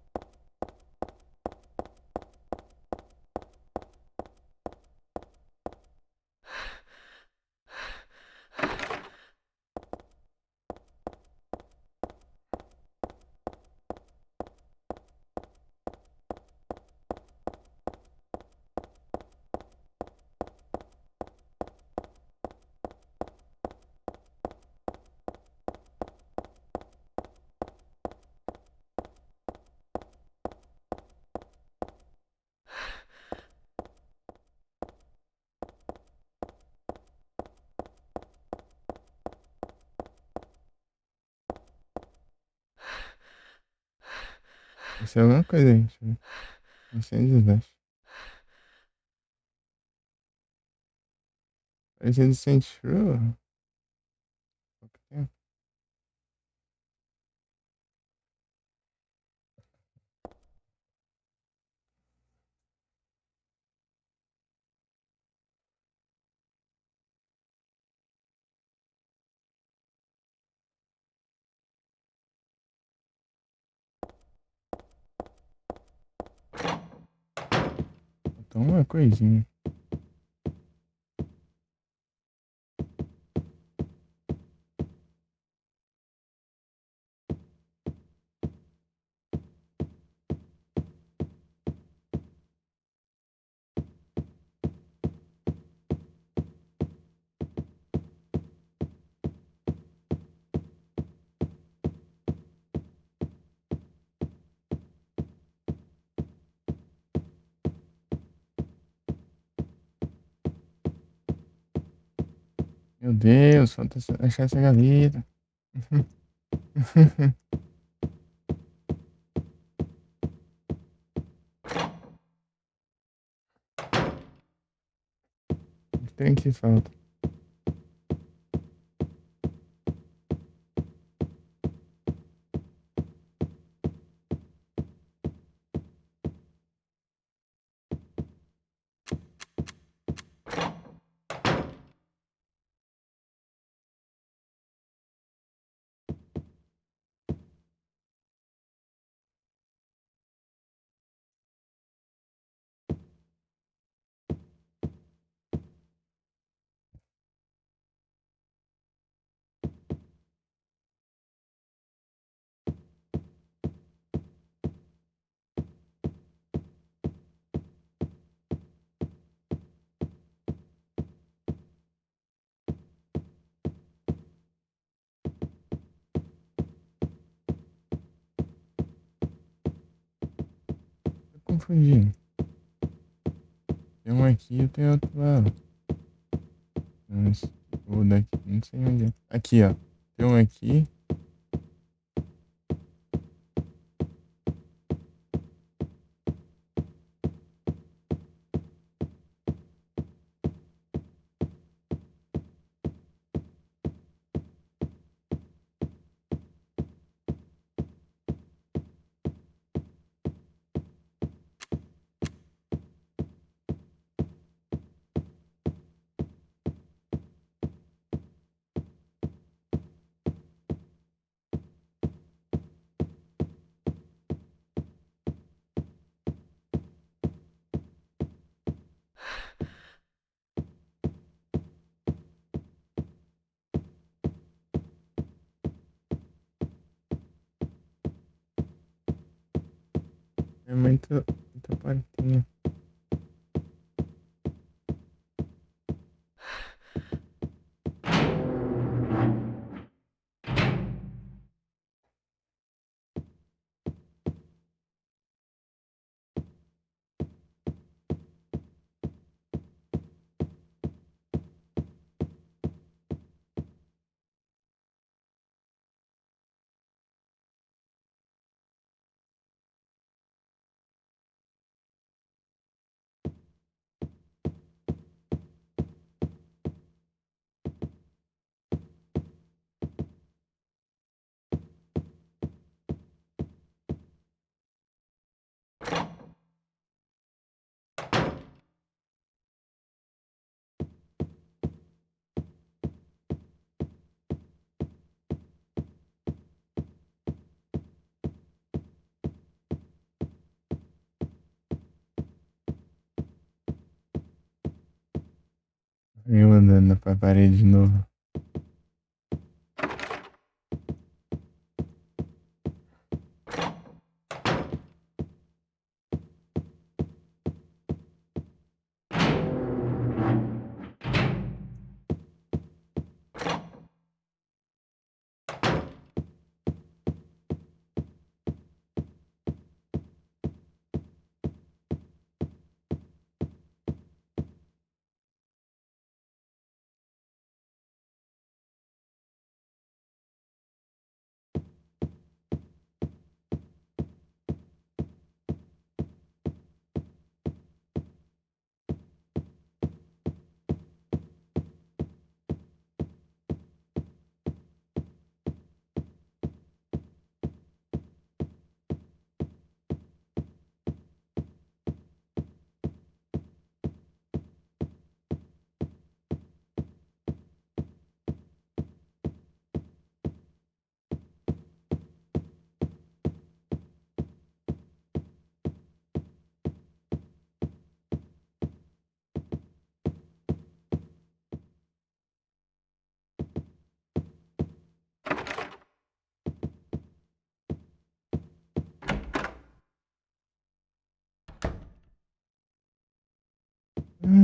Isso é alguma coisa aí. Deixa eu ver. 910. Parecia do Saints Row. Pouco tempo. Faltou uma coisinha. Meu Deus, falta achar essa gaveta. O trem que falta. Eu confundi. Tem um aqui e tem outro lá. Mas, o daqui, não sei onde é. Aqui, ó. Tem um aqui. É muita partinha. Eu andando pra parede de novo.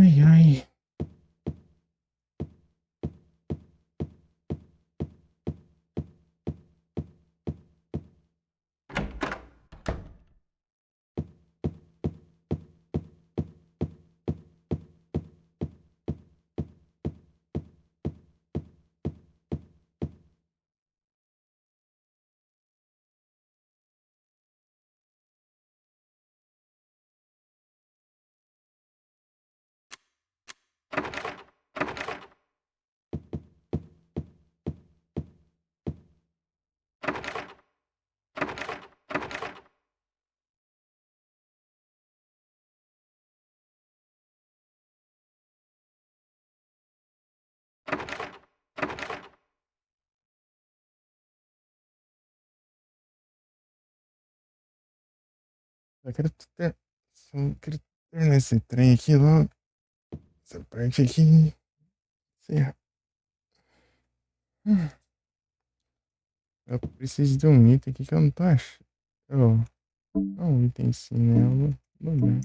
Ai, ai. Eu quero ter. Só quero terminar esse trem aqui logo. Essa parte aqui. Sei. Eu preciso de um item aqui que eu não tô achando. Não, um item sim, né? Lugar.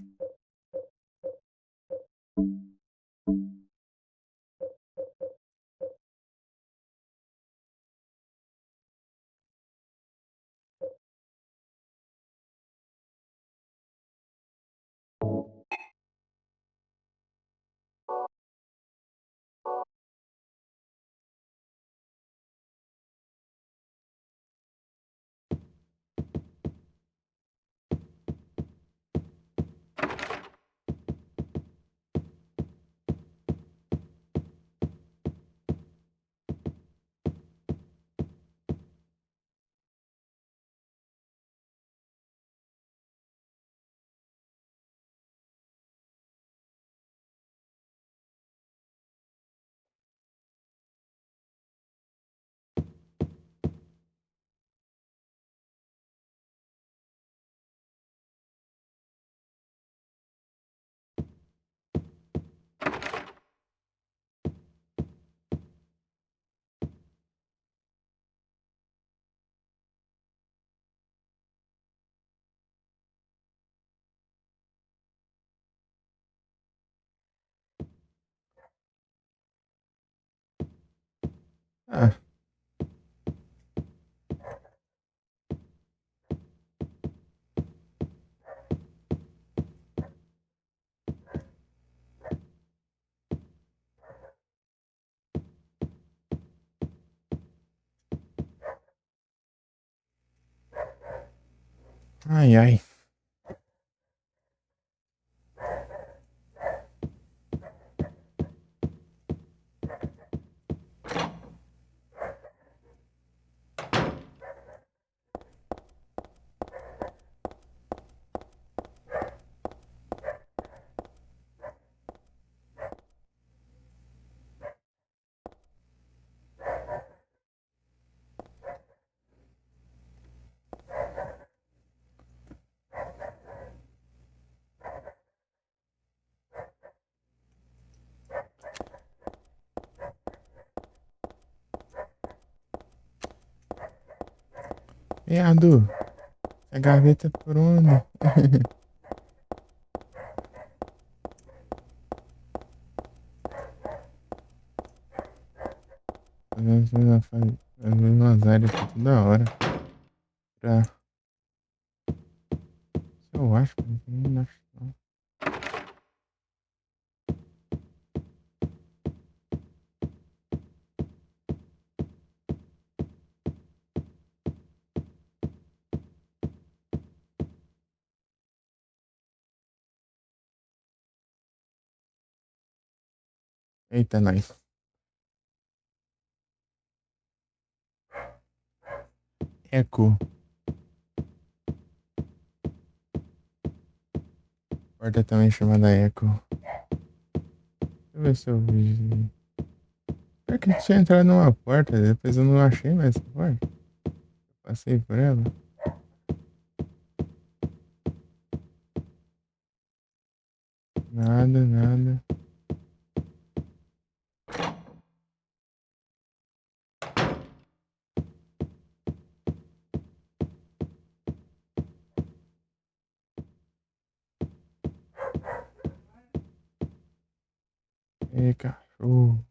Ah, ai, ai. Ei, Adu, a gaveta é por onde? Fazendo umas áreas aqui toda hora. Pra. Eu acho, mas não acho não. Eita, nós. Eco. Porta também chamada Eco. Deixa eu ver se eu vi. Pior que tinha entrado numa porta, depois eu não achei mais essa porta. Passei por ela. Nada, nada. É, cachorro.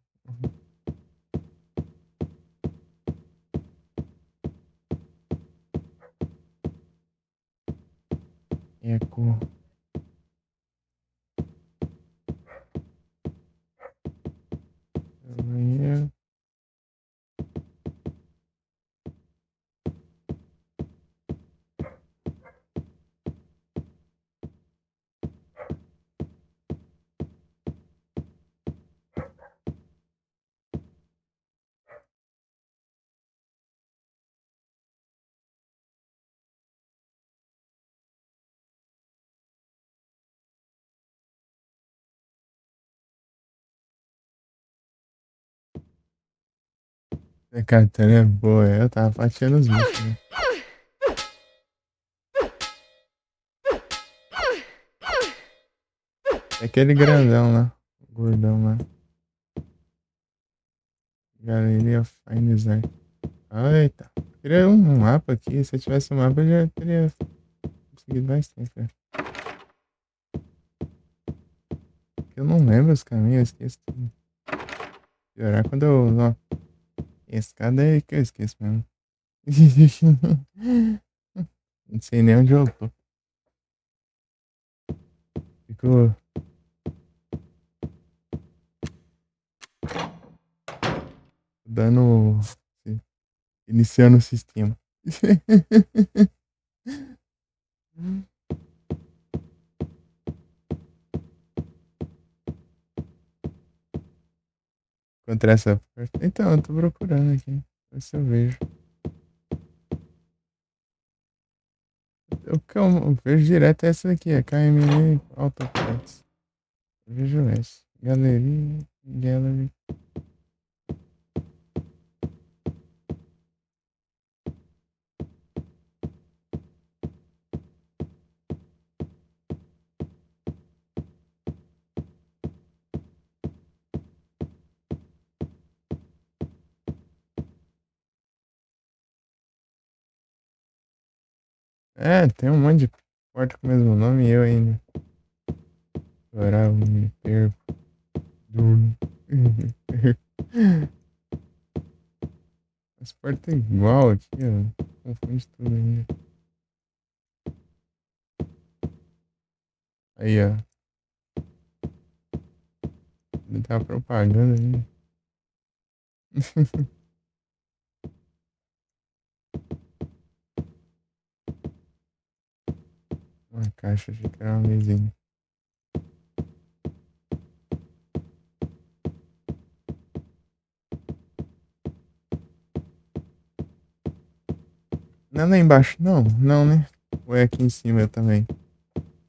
Eco. Banheiro. A carteira é boa, eu tava fatiando os bichos, né? É aquele grandão lá. Gordão lá. Galeria Fine Design. Eita. Queria um mapa aqui. Se eu tivesse um mapa, eu já teria conseguido mais tempo, cara. Eu não lembro os caminhos, eu esqueço tudo. Piorar quando eu. Ó, escada é que eu esqueço mesmo. Não sei nem onde eu tô. Fico dando. Iniciando o sistema. Encontrar essa porta. Então, eu tô procurando aqui. Ver se eu vejo. O que eu vejo direto é essa daqui, a KME Autoparts. Eu vejo essa. Galeria. Gallery. É, tem um monte de porta com o mesmo nome e eu ainda. Orar, me perco. Durmo. As portas é igual aqui, ó. Confunde tudo ainda. Aí, ó. Ainda tá propaganda ainda. Uma caixa, achei que era uma mesinha. Não é lá embaixo, não. Não, né? Ou é aqui em cima eu também.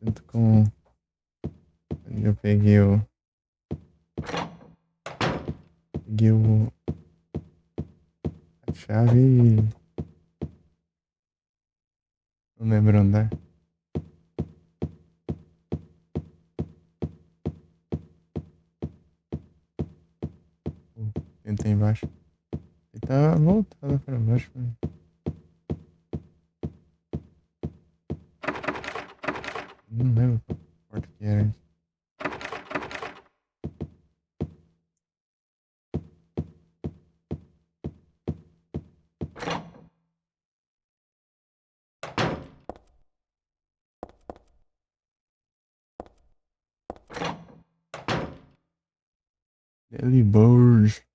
Junto com. Eu peguei o. Peguei o. A chave e. Não lembro onde é. Tentei embaixo. Ele tá voltado pra baixo, né? Não lembro qual porta que era. Daily Bird.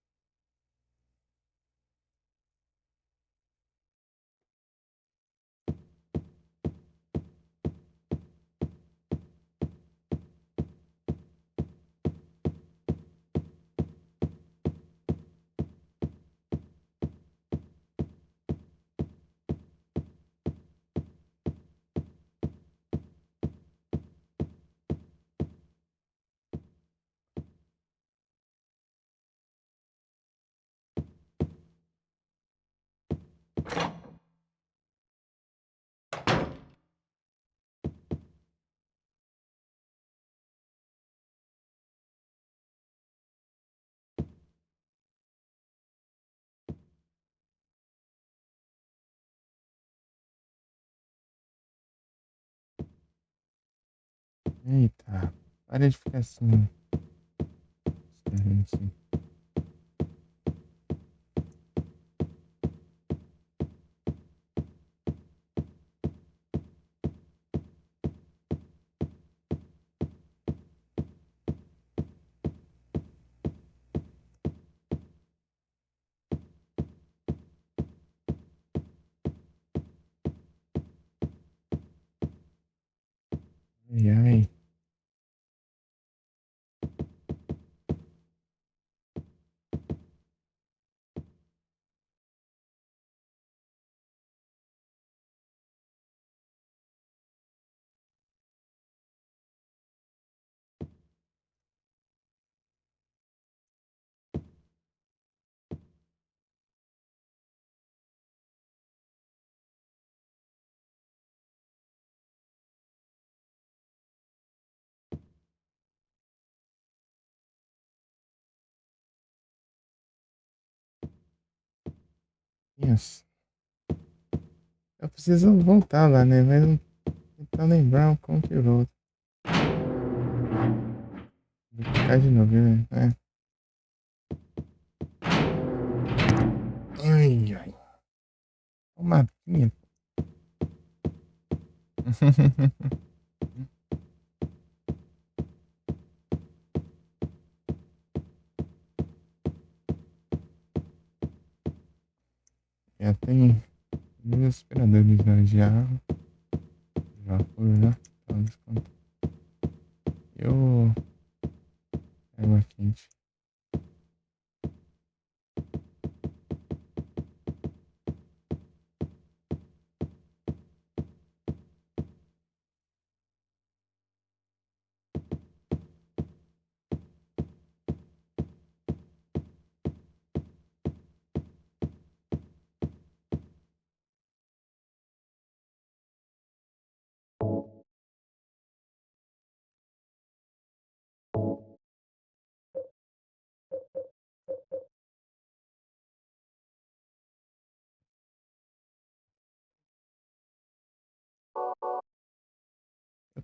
Eita. Para de ficar assim. Sim. Ai, ai. Yes. Eu preciso voltar lá, né? Mas não tentar lembrar como que volta. Vou clicar de novo, né? Ai, ai. O mapinha. Já tem dois aspiradores de água, de vapor, né? Então, desconto. Eu. Água quente.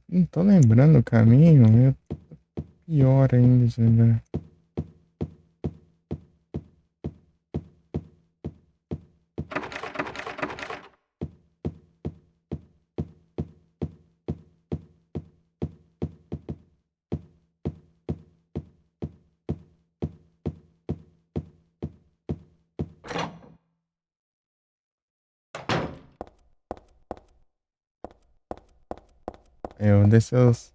Eu não tô lembrando o caminho, pior ainda de lembrar. Eu desci os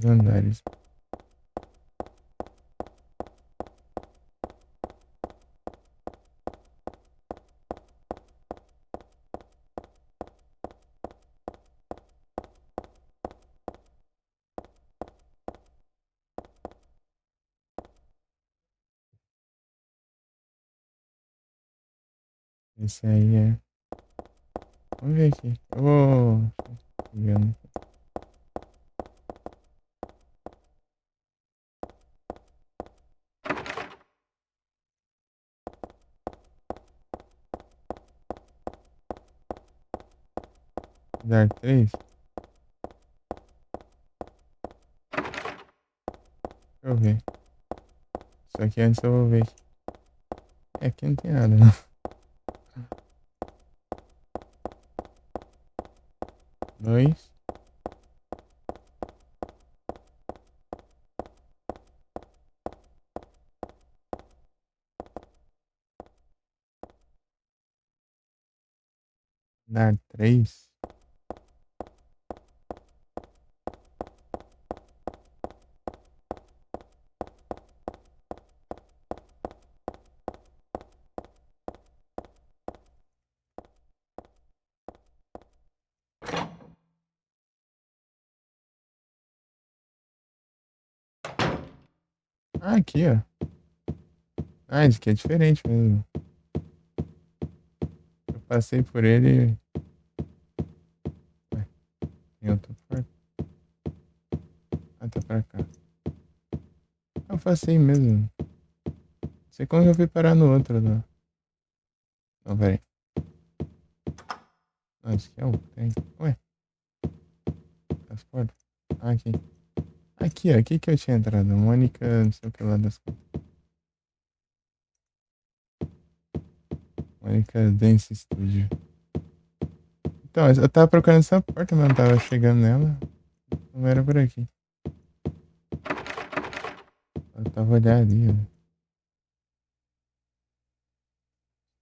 andares. Esse aí é. Vamos ver aqui. Oh, chegando. Dar 3? Deixa eu ver. Isso aqui antes eu vou ver. É, aqui não tem nada, não. 2. Dar 3. Ah, aqui, ó. Ah, esse aqui é diferente mesmo. Eu passei por ele. Ué, tem outro porta. Ah, tá pra cá. Eu passei mesmo. Não sei como eu fui parar no outro, não. Não, peraí. Não, esse aqui é o que tem. Ué, as portas. Ah, aqui. Aqui, ó. Aqui que eu tinha entrado. Mônica, não sei o que lá das coisas. Mônica Dance Studio. Então, eu tava procurando essa porta, mas não tava chegando nela. Não era por aqui. Eu tava olhando ali, ó.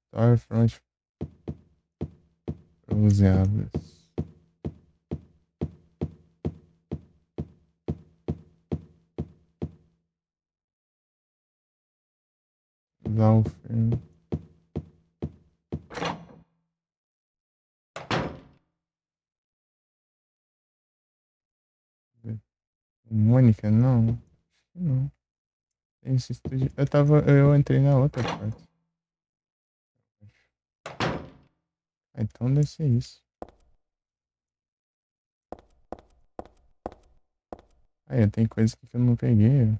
Storefront bronzeadas. Laufer. Mônica, não. Acho que não. Esse estúdio. Eu entrei na outra parte. Ah, então deve ser isso. Aí, tem coisa aqui que eu não peguei.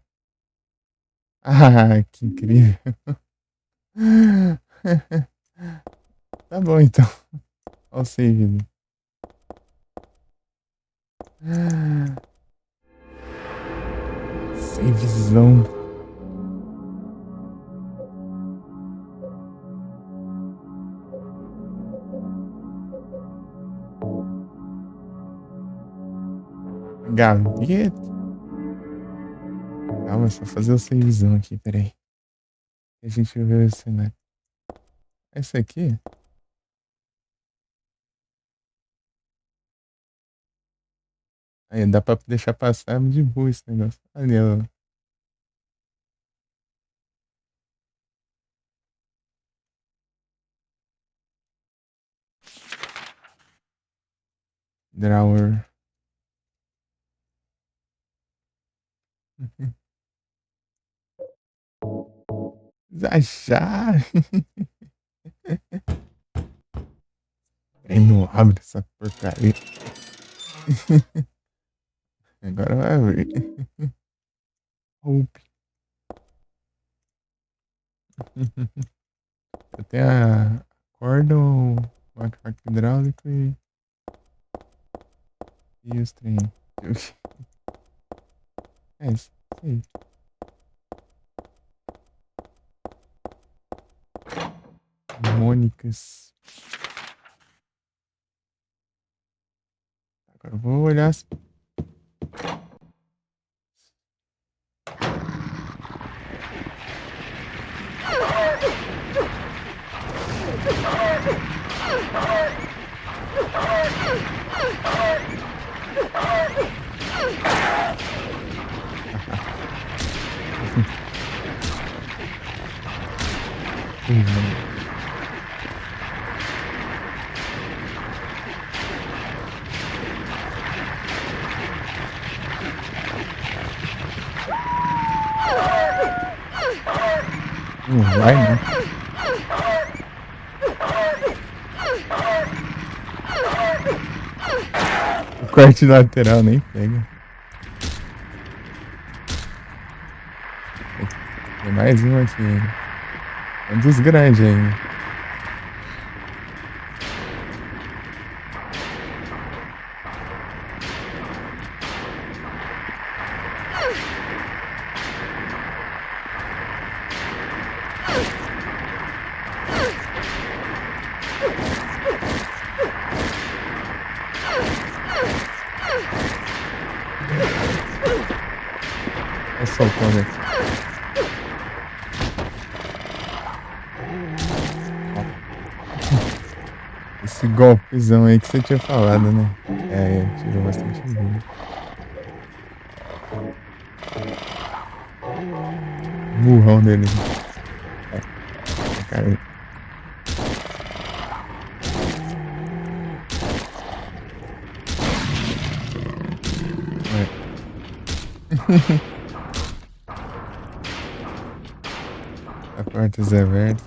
Ah, que incrível. Tá bom, então. Olha o save ali. Savezão. Gaveta. Calma, só fazer o savezão aqui, peraí. A gente vê o cenário. Esse aqui? Aí, dá pra deixar passar de boa esse negócio. Ali, ó. Drawer. Já, já. Aí não abre essa porcaria. Agora vai abrir. Hope. Eu tenho a corda, o macaco hidráulico e os trem. É isso aí. Mônicas. Agora eu vou olhar as. Não vai, né? O corte lateral nem pega. Tem mais um aqui. É um dos grandes ainda. Olha só o corner. Esse golpezão aí que você tinha falado, né? Tirou bastante vida. Burrão dele. Cara. A porta é aberta.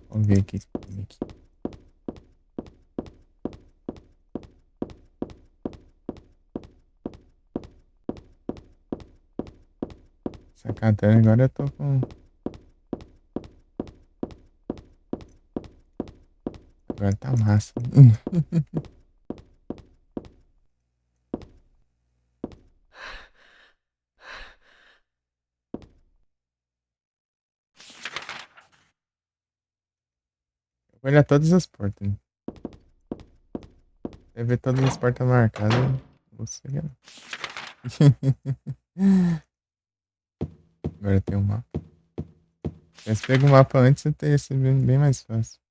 Vamos ver aqui. Essa katana agora eu tô com. Agora tá massa. Vou olhar todas as portas. Vai ver todas as portas marcadas. Você. Agora tem um mapa. Se você pega o mapa antes, você teria sido bem mais fácil.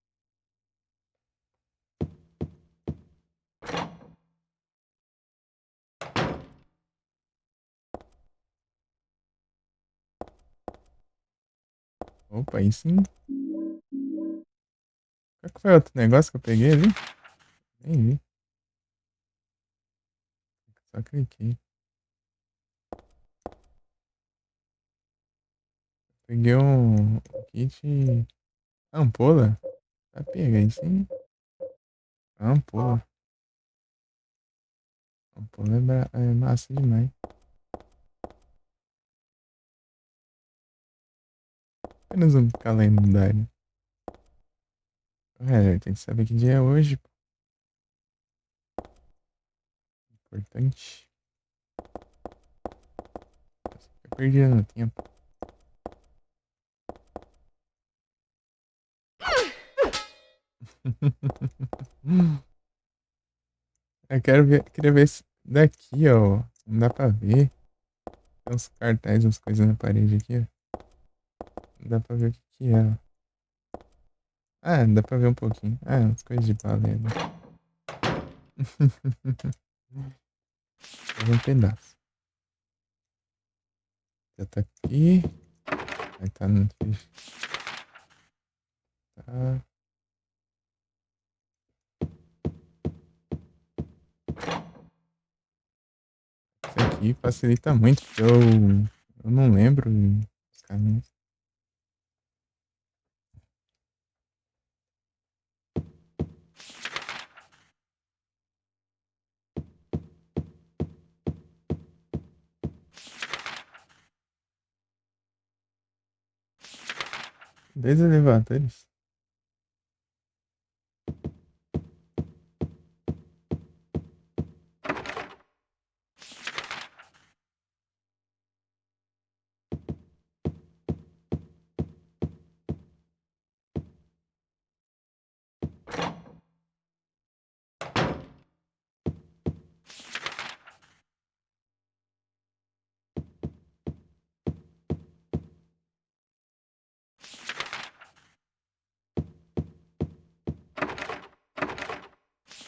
Opa, aí sim. Qual que foi outro negócio que eu peguei ali? Nem vi. Só cliquei. Peguei um kit ampola. Tá pega aí sim. Ampola. Ampola é massa demais. Apenas um calendário. É, tem que saber que dia é hoje. Importante. Eu perdi no tempo. Eu queria ver se daqui, ó. Não dá pra ver. Tem uns cartazes, umas coisas na parede aqui, ó. Não dá pra ver o que que é, ó. Ah, dá pra ver um pouquinho. Ah, umas coisas de balé, né? Um pedaço. Já tá aqui. Aí tá no. Tá. Isso aqui facilita muito, porque eu não lembro os caminhos. Dois elevadores.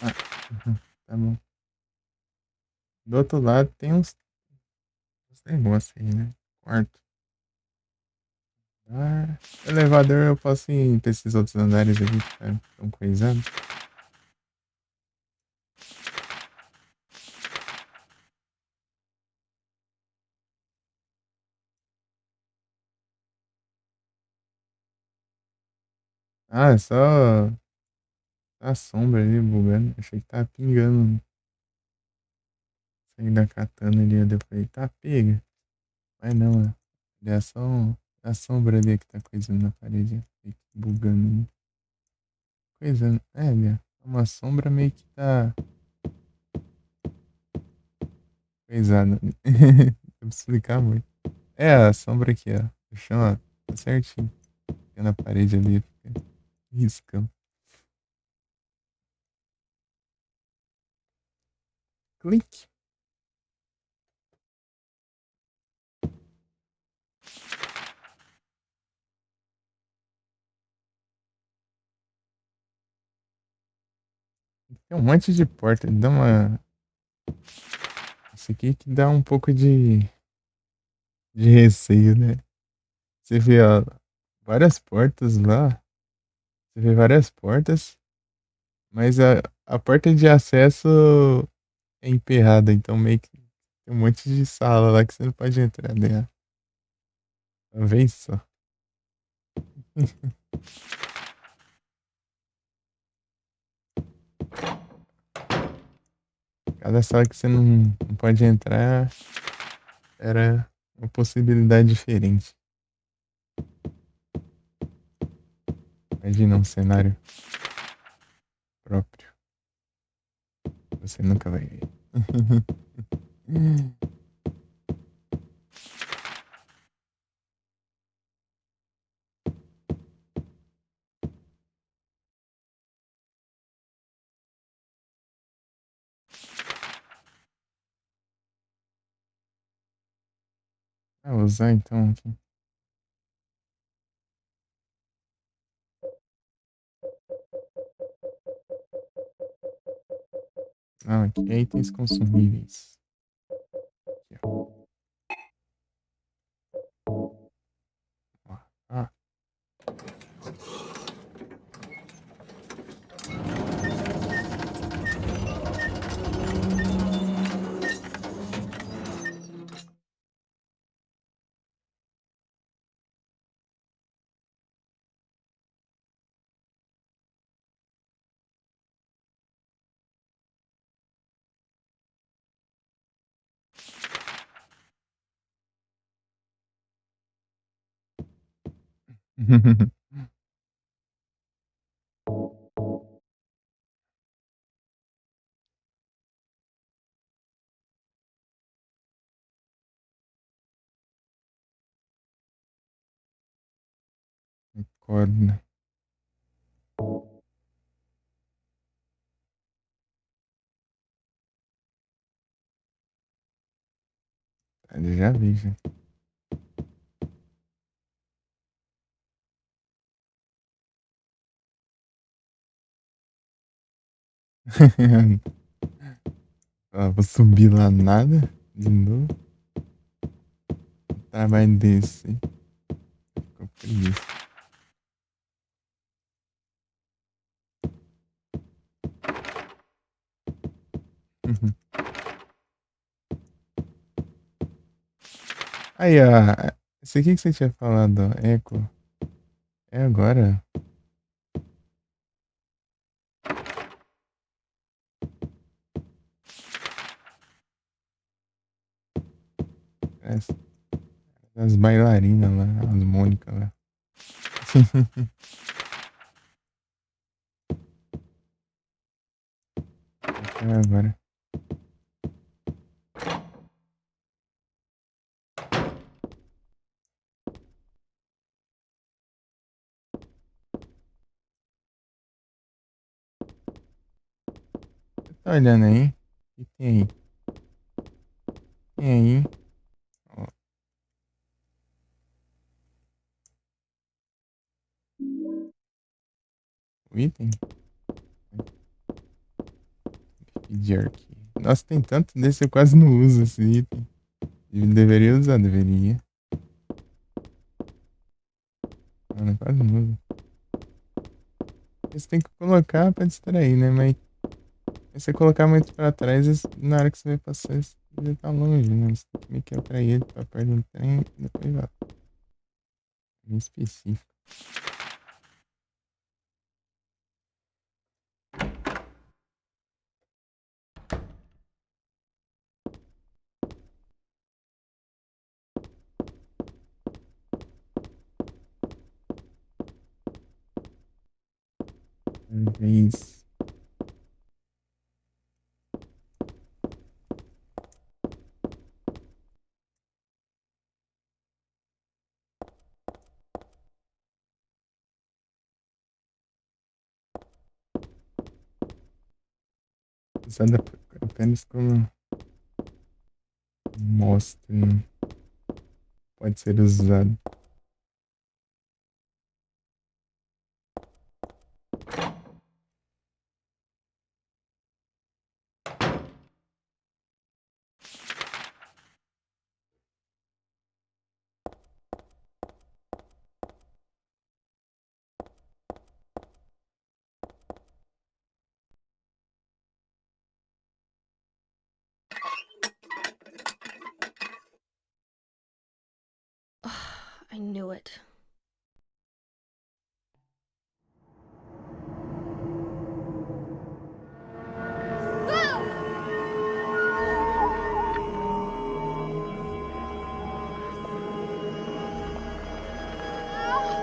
Ah, tá bom. Do outro lado tem uns negócios aí, né? Quarto. Ah, elevador eu posso ir pra esses outros andares aqui que estão coisados. Ah, é só a sombra ali bugando. Achei que tava pingando. Saí da katana ali. Eu falei, tá pega. Mas não, é só a sombra ali que tá coisando na parede. Bugando ali. Coisando. É, ali, ó. Uma sombra meio que tá coisada. Vou explicar muito. É a sombra aqui, ó. O chão, ó. Tá certinho. Fica na parede ali. Fica riscando. Clique. Tem um monte de porta. Dá uma. Isso aqui que dá um pouco de receio, né? Você vê, ó, várias portas lá. Você vê várias portas. Mas a porta de acesso é emperrada. Então meio que tem um monte de sala lá que você não pode entrar dentro. Uma vez só. Cada sala que você não pode entrar era uma possibilidade diferente. Imagina um cenário. próprio. Você nunca vai ver. Ah, usar então aqui. Não, aqui é itens consumíveis. Aqui, ó. Ó. Ah, corda. Eu já vi, já. Ah, vou subir lá nada de novo. Um trabalho desse. Ficou preguiça. Aí, ó. Esse aqui que você tinha falado, ó. Eco. É agora. As bailarinas lá, as Mônica lá. É agora. Você tá olhando aí? O que tem aí? Tem aí. Ó, o item? Pedir aqui. Nossa, tem tanto desse, eu quase não uso esse item. Eu deveria usar, deveria. Mano, eu quase não uso. Você tem que colocar pra distrair, né? Mas se você colocar muito pra trás, na hora que você vai passar, você já tá longe, né? Você tem que meio que atrair ele pra perto do trem e depois vai. Bem específico. Talvez. Usada apenas como mostra. Pode ser usado. I knew it.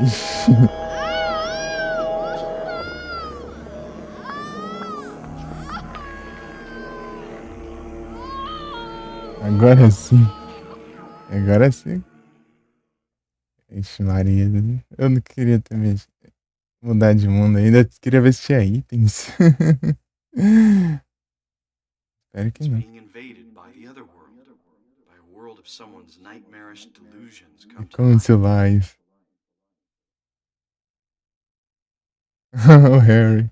Ixi. Agora sim. Agora sim. Ixi, Maria. Eu não queria também mudar de mundo ainda. Queria ver se tinha itens. Espero que It's não. being invaded by the other world, by a world of someone's nightmarish delusions E come to come to life. life. O Harry.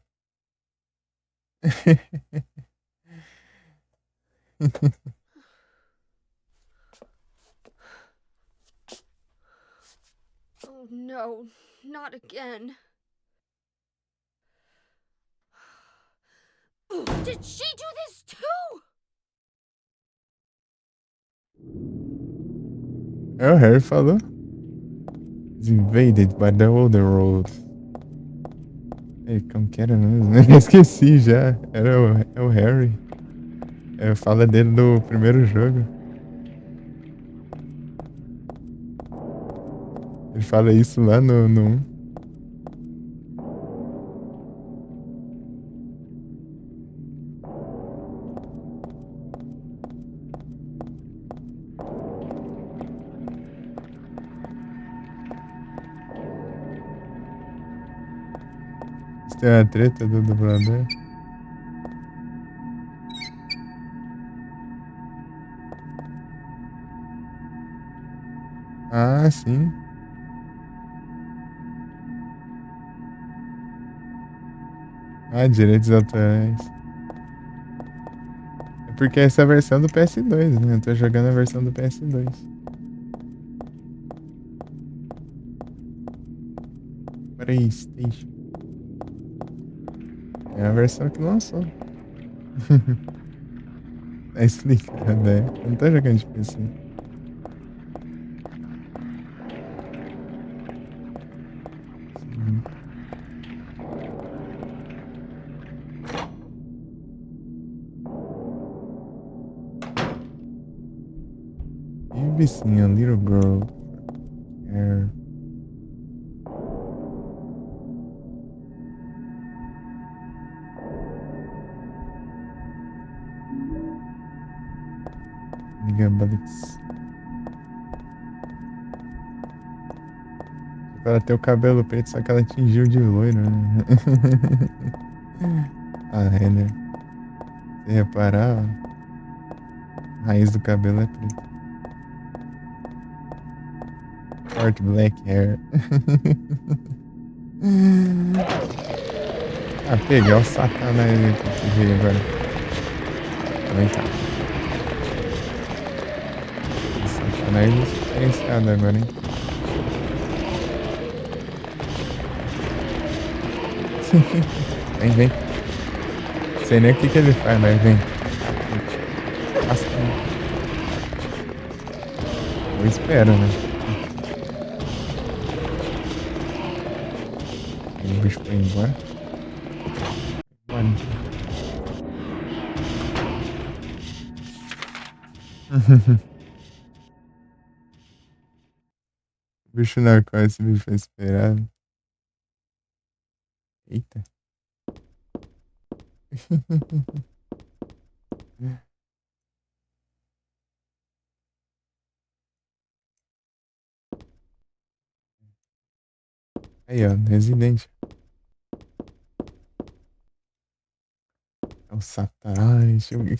Oh no, not again. Did she do this too? É o Harry falou. Is invaded by the other world. Ei, como que era mesmo? Eu esqueci já. É o Harry. É, fala dele do primeiro jogo. Ele fala isso lá no 1. Você tem uma treta do dublador? Ah, sim. Ah, direitos autorais. É porque essa é a versão do PS2, né? Eu tô jogando a versão do PS2. PlayStation. É a versão que lançou. Tá explicado, né? Eu não tô jogando de PC. Sim. You've seen a little girl. Hair. Gigabytes. Tipo, ela tem o cabelo preto, só que ela tingiu de loiro, né? Ah, é, né? Se reparar, a raiz do cabelo é preta. Short black hair. Ah, pegar o satanás aqui que veio agora. Vem cá. O satanás diferenciado agora, hein? Vem, vem. Sei nem o que ele faz, mas vem. Capute. Lasquinha. Eu espero, né? Aí o bicho foi embora. Bora então. O bicho não corre, esse bicho foi esperado. Eita. Aí, ó, Resident. É o Satanás. Deixa eu ver.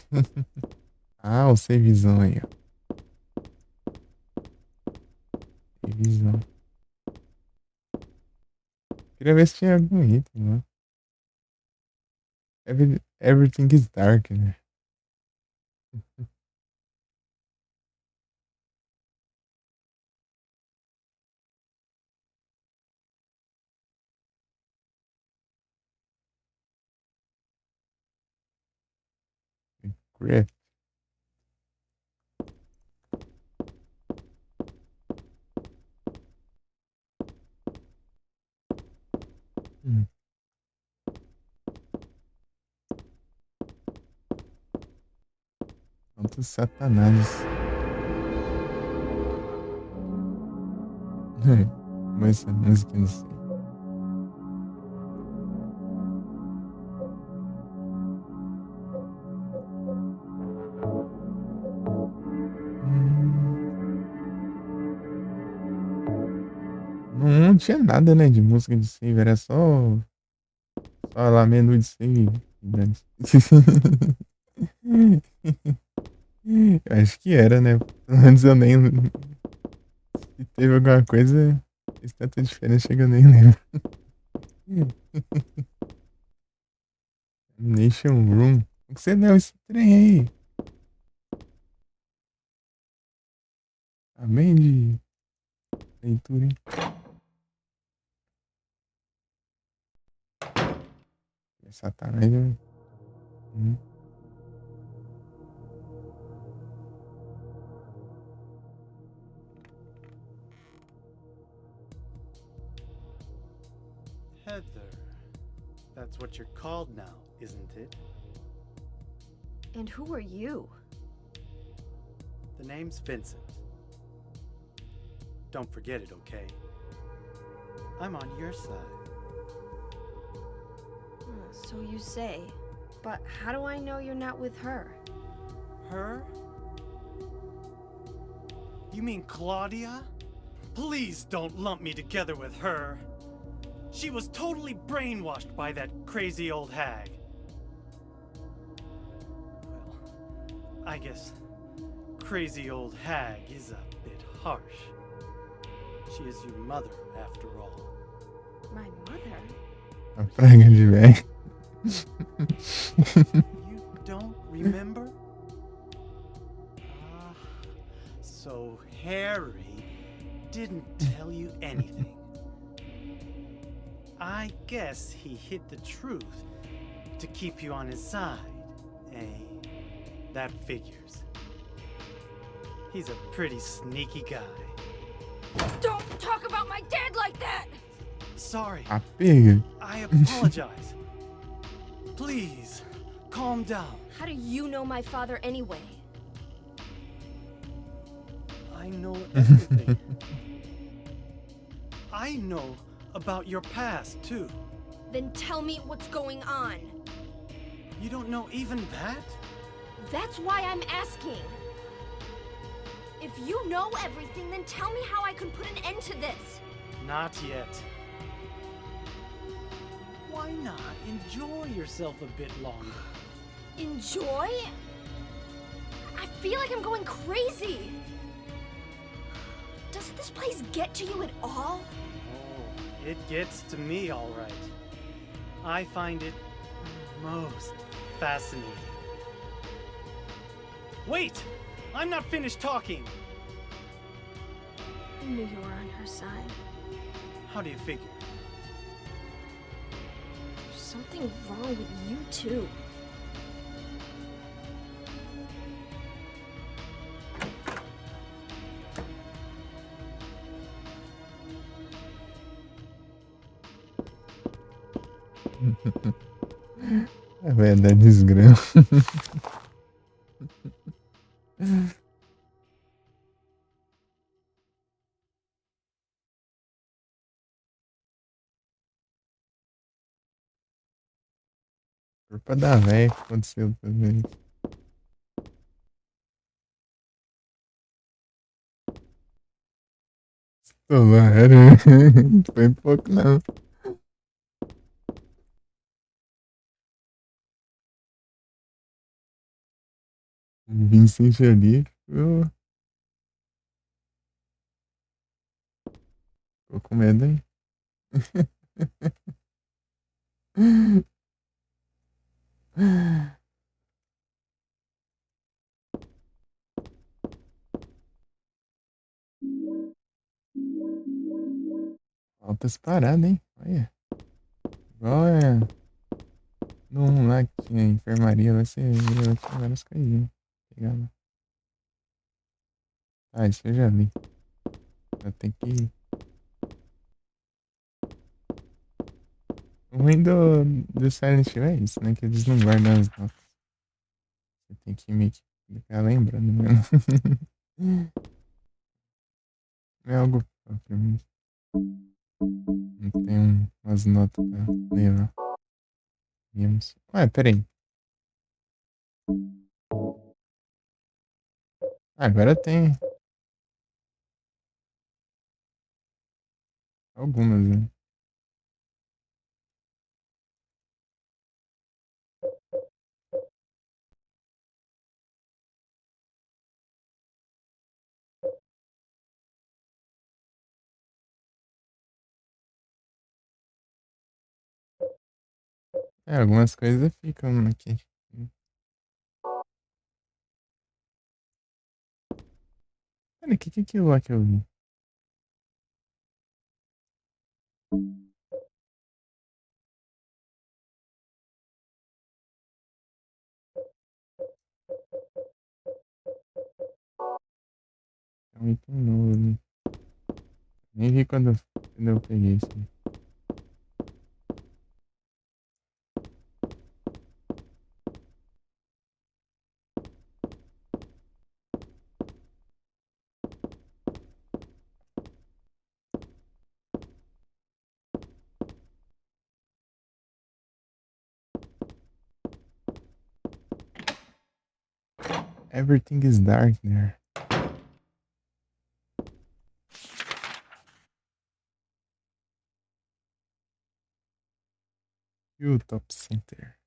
Ah, o Savezão aí, ó. Savezão. Queria ver se tinha algum item, né? Everything is dark, né? Crap. Hum. Quantos satanases. Mas essa música, não sei. Não tinha nada, né, de música de save, era só lá menu de save. Eu acho que era, né? Pelo menos eu nem. Se teve alguma coisa, fez tanta diferença que eu nem lembro. Nation Room. O que você deu esse trem aí? Tá bem de leitura, hein? Satanás. Hum. Heather. That's what you're called now, isn't it? And who are you? The name's Vincent. Don't forget it, okay? I'm on your side. So you say. But how do I know you're not with her? Her? You mean Claudia? Please don't lump me together with her. She was totally brainwashed by that crazy old hag. Well, I guess crazy old hag is a bit harsh. She is your mother, after all. My mother? A praga de velho. You don't remember? Ah, so Harry didn't tell you anything. I guess he hid the truth to keep you on his side, eh? That figures. He's a pretty sneaky guy. Don't talk about my dad like that! Sorry, A pega. I apologize. Please, calm down. How do you know my father anyway? I know everything. I know about your past, too. Then tell me what's going on. You don't know even that? That's why I'm asking. If you know everything, then tell me how I can put an end to this. Not yet. Why not enjoy yourself a bit longer? Enjoy? I feel like I'm going crazy. Does this place get to you at all? Oh, it gets to me, all right. I find it most fascinating. Wait! I'm not finished talking! I knew you were on her side. How do you figure? There's something wrong with you, too. É verdade, desgrama. Culpa da véia que aconteceu também. Tomara. Foi pouco, não. Vincent ali ficou com medo, hein? Altas paradas, hein? Olha. Igual é. Num lá que tinha enfermaria, você ia tinha várias coisinhas. Pegava. Ah, isso eu já vi. Eu tenho que. O ruim do Silent Hill é isso, né? Que eles não guardam as notas. Você tem que meio que ficar lembrando mesmo. Não é algo próprio, mas não tem umas notas pra levar. Vimos. Ué, peraí. Agora tem. Algumas, né? É, algumas coisas ficam aqui. Olha, o que é aquilo lá que eu vi? É um item novo, né? Nem vi quando eu peguei isso aí. Everything is dark there. Hilltop Center.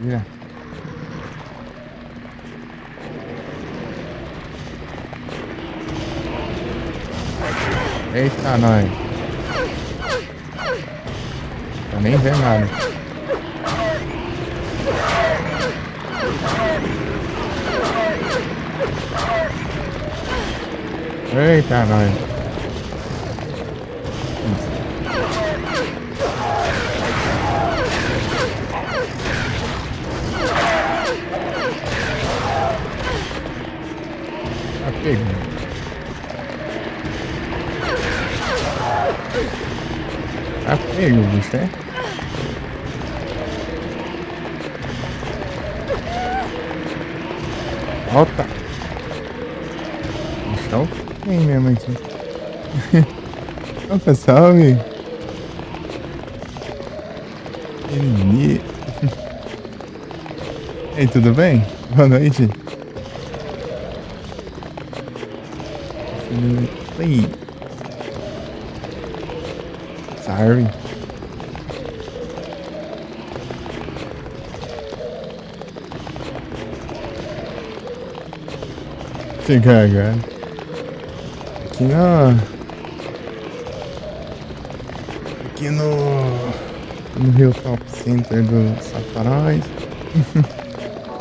Vira. Eita, nós. Tô nem vendo nada. Eita, nós. Tá pegando. Tá pego, bicho, é? Volta. Bichão. Tem mesmo aqui. Opa, salve. Ele... Ei, tudo bem? Boa noite. Oi. Sorry. Chegar agora. Aqui no Hilltop Center do Satanás.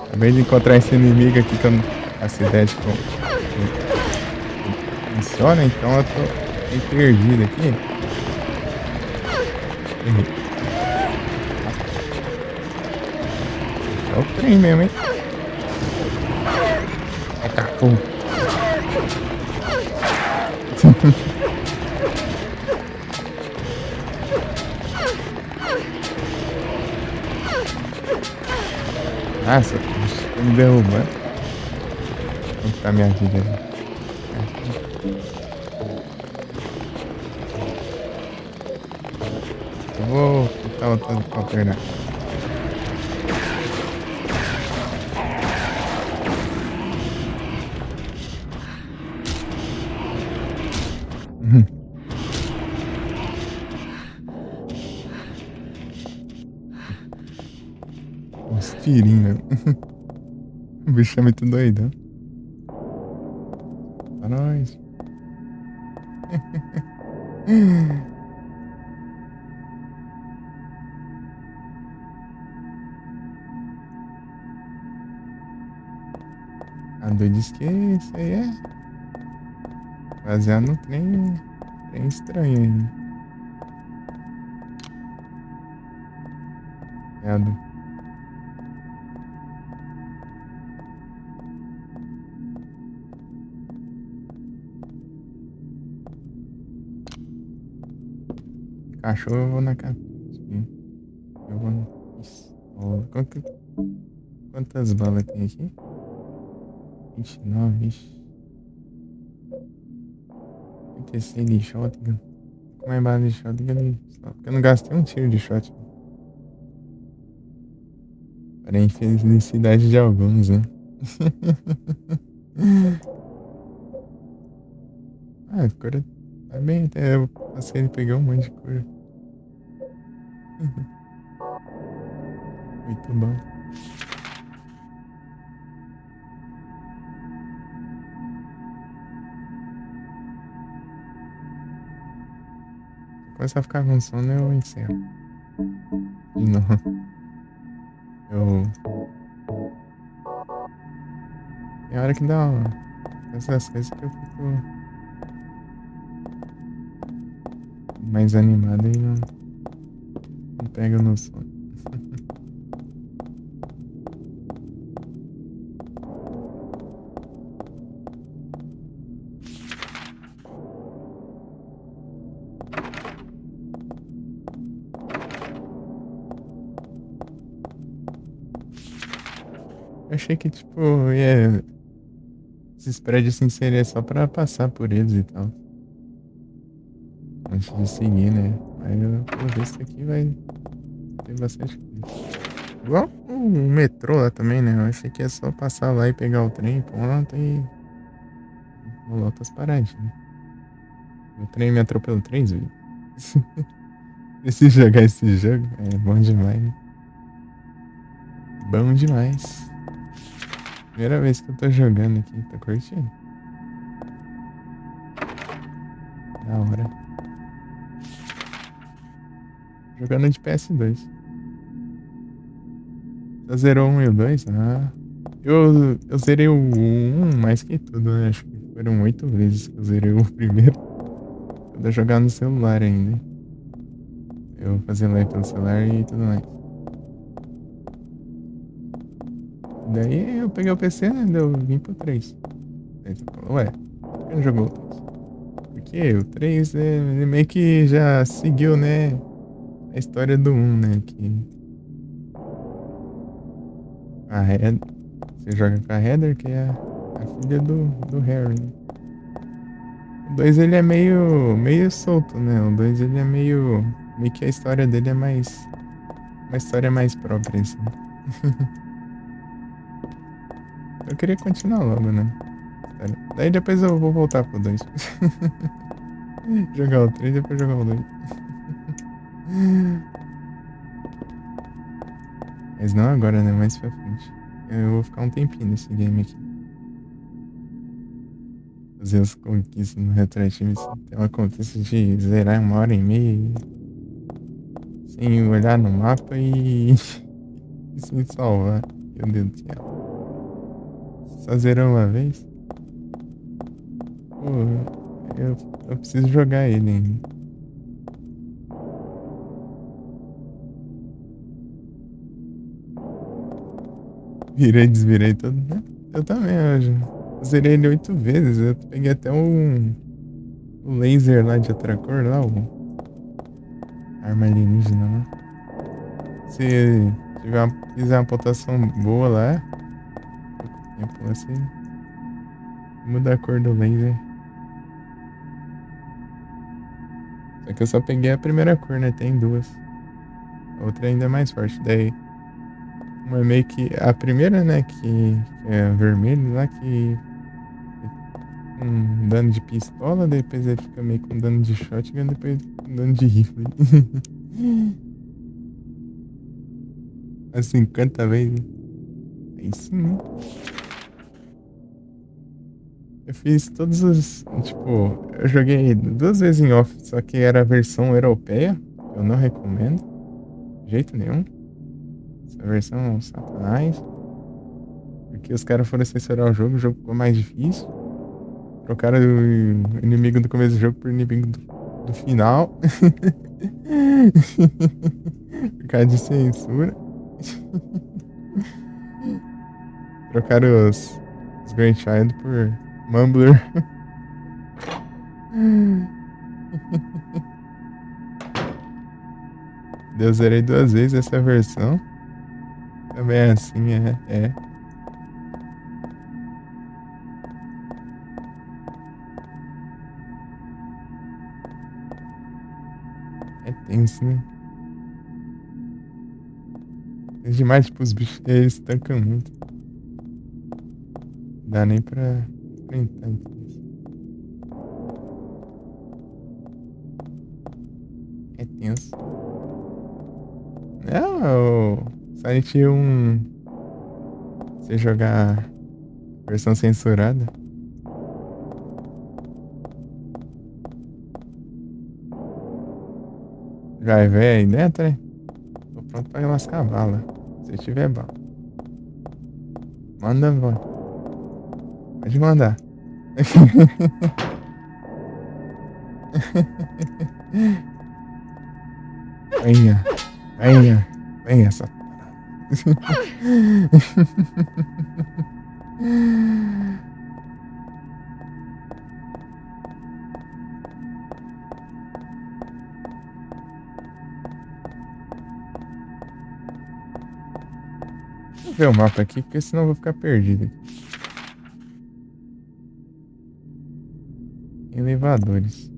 Acabei de encontrar esse inimigo aqui que eu não faço ideia de como funciona, então eu tô meio perdido aqui. É o trem mesmo, hein? É capô. Nossa, tá me derrubando. Como tá minha vida ali? Eu vou tentar outra alternativa. Os tirinhos. O bicho é muito doidão. Pra nós. A doido diz que isso aí é baseado no trem estranho aí. Credo. Cachorro eu vou na cabeça. Eu vou no pistola. Quantas balas tem aqui? 29, ixi. 36 de shotgun. Com mais bala de shotgun ali. Só porque eu não gastei um tiro de shotgun. Para a infelicidade de alguns, né? Ah, a cura tá bem até. Eu passei ele pegar um monte de cura. Muito bom. Se começar a ficar com sono, eu encerro. De novo. Eu. Tem hora que dá uma. Essas coisas que eu fico mais animado e não pego no sono. Eu achei que, tipo, esses prédios assim seria só pra passar por eles e tal. Antes de seguir, né? Aí, pelo visto aqui vai ter bastante coisa. Igual o metrô lá também, né? Eu achei que é só passar lá e pegar o trem, ponto, e rolar outras paradinhas. O trem me atropelou 3 vezes. Preciso jogar esse jogo. É bom demais, né? Bom demais. Primeira vez que eu tô jogando aqui, tô curtindo. Da hora. Jogando de PS2. Você zerou o 1 e o 2? Ah. Eu zerei o 1 mais que tudo, né? Acho que foram 8 vezes que eu zerei o primeiro. Quando eu jogava no celular ainda. Eu fazia live pelo celular e tudo mais. Daí eu peguei o PC, né? Daí eu vim pro 3. Aí você falou, ué, por que não jogou o 3? Porque o 3 ele meio que já seguiu, né? A história do 1, né? Que a Heather, você joga com a Heather, que é a filha do Harry, né? O 2 ele é meio solto, né? O 2 ele é meio que a história dele é mais uma história mais própria, assim. Eu queria continuar logo, né? Daí depois eu vou voltar pro 2. Jogar o 3 e depois jogar o 2. Mas não agora, né? Mais pra frente. Eu vou ficar um tempinho nesse game aqui. Fazer as conquistas no Retroativo. Tem uma conquista de zerar 1 hora e meia. Sem olhar no mapa e sem salvar. Meu Deus do céu. Só zerou uma vez? Pô, eu preciso jogar ele ainda. Virei, desvirei todo, né? Eu também, eu zerei ele 8 vezes. Eu peguei até o laser lá de outra cor, lá, o arma alienígena lá. Se fizer uma pontuação boa lá, pouco tempo, você muda a cor do laser. Só que eu só peguei a primeira cor, né? Tem duas. A outra ainda é mais forte. Daí, uma é meio que. A primeira, né? Que é vermelho lá, que com dano de pistola, depois ele fica meio com dano de shotgun, depois com dano de rifle. As 50 vezes. Aí sim, né? Eu fiz todos os. Tipo, eu joguei 2 vezes em off, só que era a versão europeia. Eu não recomendo. De jeito nenhum. Essa versão é um satanás. Porque os caras foram censurar o jogo ficou mais difícil. Trocaram o inimigo do começo do jogo por inimigo do final. Por causa de censura. Trocaram os Grandchild por Mumbler. Eu zerei 2 vezes essa versão. Também é assim, é. É tenso, né? É demais, tipo, os bichos eles tancam muito. Não dá nem pra enfrentar isso. É tenso. Não, o Silent Hill 1, você jogar versão censurada. Já é aí dentro, né? Tô pronto pra lascar a bala. Se tiver bala. Manda, vai. Pode mandar. Venha, venha, venha essa parada. Vou ver o mapa aqui, porque senão eu vou ficar perdido. Elevadores.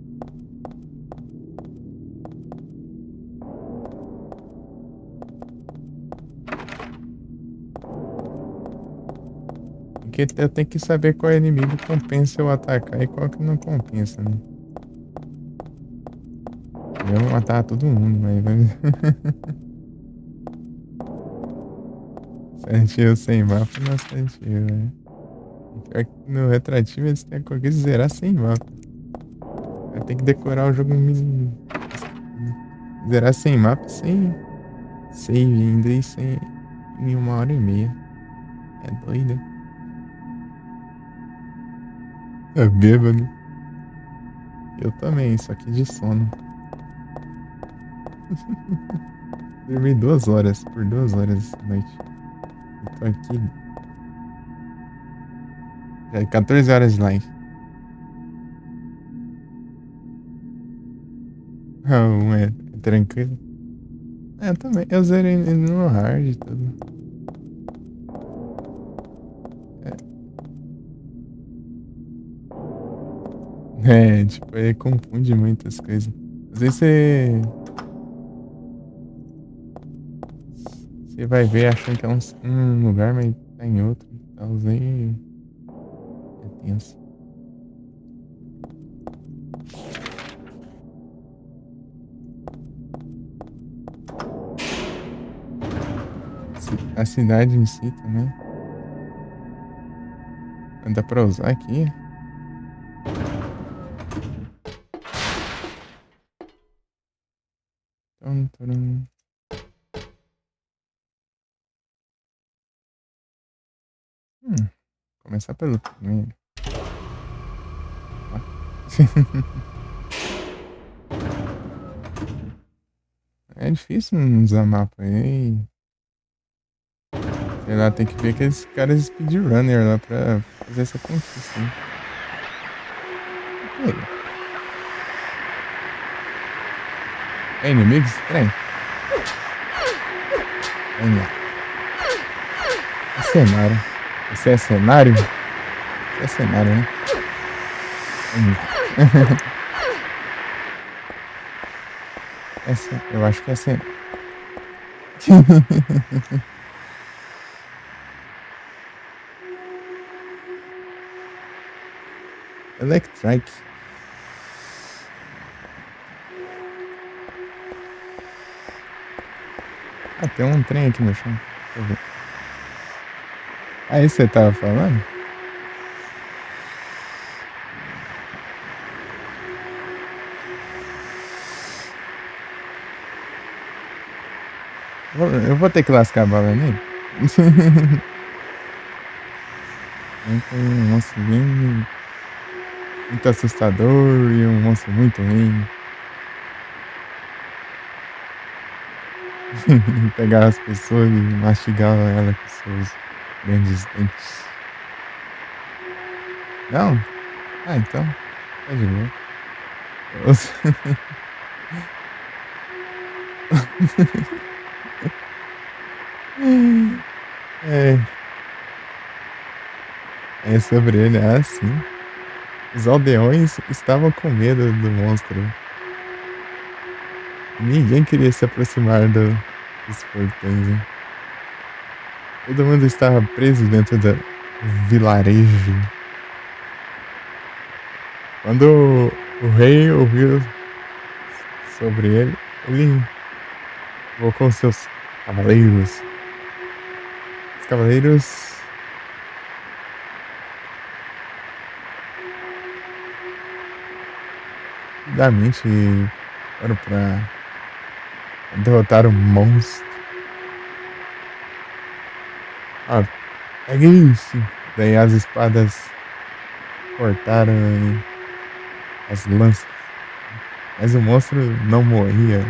Porque eu tenho que saber qual inimigo compensa eu atacar e qual que não compensa, né? Eu vou matar todo mundo, mas vai. Silent Hill sem mapa não é Silent Hill, né? Pior que no retrativo eles têm que zerar sem mapa. Vai ter que decorar o jogo zerar sem mapa, sem save ainda e sem em 1h30. É doido. É bêbado. Eu também, só que de sono. Dormi 2 horas, por 2 horas essa noite. Eu tô aqui. Já é 14 horas de live. Não, é tranquilo. É, eu também. Eu zerei no hard e tudo. Tipo, ele confunde muitas coisas. Às vezes você vai ver achando que é um lugar, mas tá em outro. Então, aí é tenso. A cidade em si também. Dá pra usar aqui. Tum, turum. Começar pelo primeiro. É difícil não usar mapa aí. Sei lá, tem que ver aqueles caras speedrunner lá pra fazer essa conquista. Hein? É inimigo estranho? Venha. É cenário. Esse é cenário? Esse é cenário, né? Eu acho que é cenário. Electric. Ah, tem um trem aqui no chão. Deixa eu ver. Aí você tava falando? Eu vou ter que lascar a bala nele. Um monstro bem muito assustador e um monstro muito ruim. Pegar as pessoas e mastigar ela com seus grandes dentes. Não? Ah, então. Tá de boa. É, é sobre ele, sim. Os aldeões estavam com medo do monstro. Ninguém queria se aproximar dos portões, hein? Todo mundo estava preso dentro do vilarejo. Quando o rei ouviu sobre ele, ele convocou seus cavaleiros. Os cavaleiros rapidamente foram para derrotar o monstro. Ah, pegue isso! Daí as espadas cortaram as lanças. Mas o monstro não morria.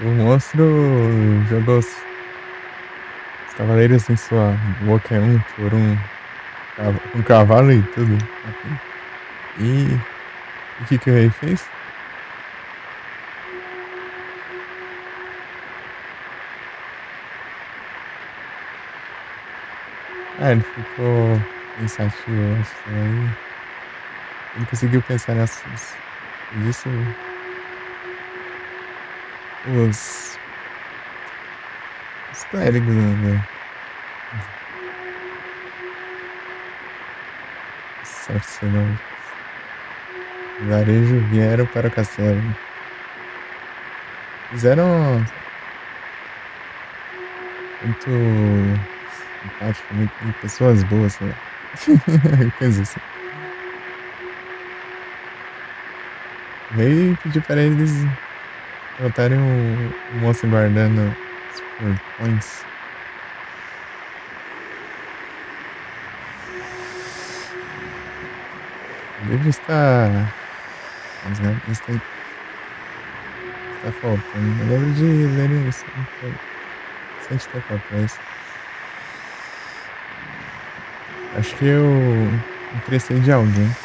O monstro jogou os cavaleiros em sua boca um por um. Com cavalo e tudo. E o que o rei fez? Ah, ele ficou pensativo, eu acho. Aí ele conseguiu pensar nessas. Isso. Os. Os clérigos, né? Sarcenos. Vilarejo vieram para o castelo. Fizeram muito simpático, muito pessoas boas, sei lá. Coisa assim. O rei pediu para eles derrotarem o monstro guardando os portões. O livro está. Mas não, está faltando. Eu lembro de ler isso bastante tempo atrás. Acho que eu emprestei de alguém.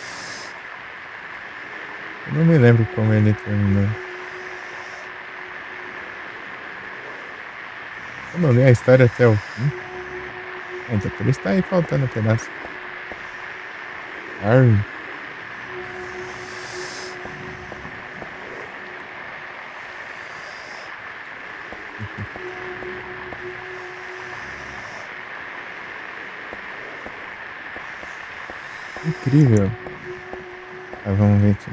Eu não me lembro como ele terminou. Eu não li a história até o fim. Então por isso tá aí faltando um pedaço. Arr. Incrível. Tá, vamos ver aqui.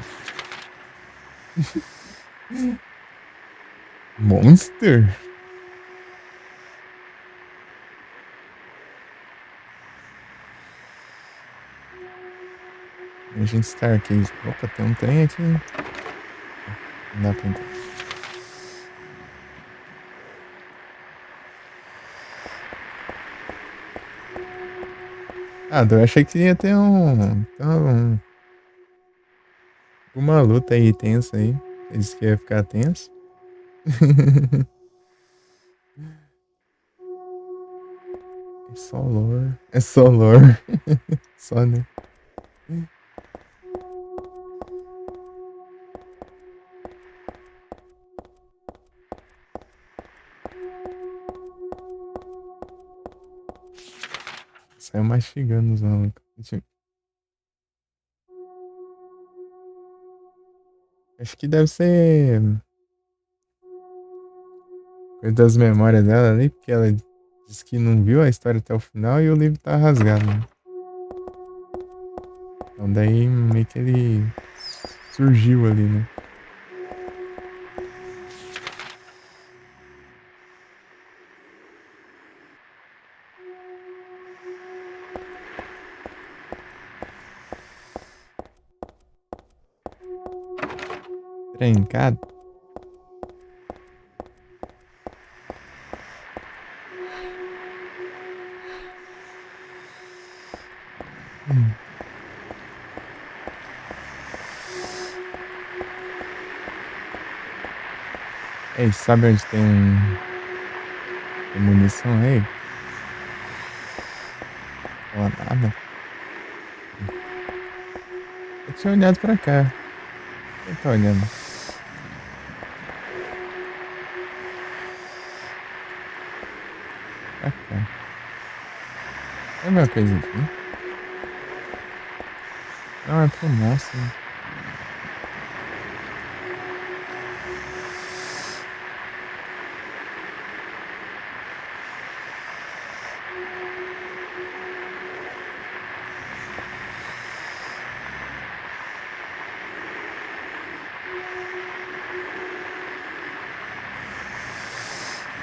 Monster? Agent Starcase. Opa, tem um trem aqui. Não dá pra entrar. Ah, eu achei que ia ter uma luta aí tensa aí. Ele disse que ia ficar tenso. É só lore. É só lore. Só, né? Saiu mastigando os malucos. Acho que deve ser coisa das memórias dela ali, porque ela disse que não viu a história até o final e o livro tá rasgado, né? Então daí meio que ele surgiu ali, né? Trencado. Ei, sabe onde tem munição aí? Ou nada? Eu tinha olhado pra cá. Quem tá olhando? Pra cá. É a mesma coisa aqui. Não, é pro monstro.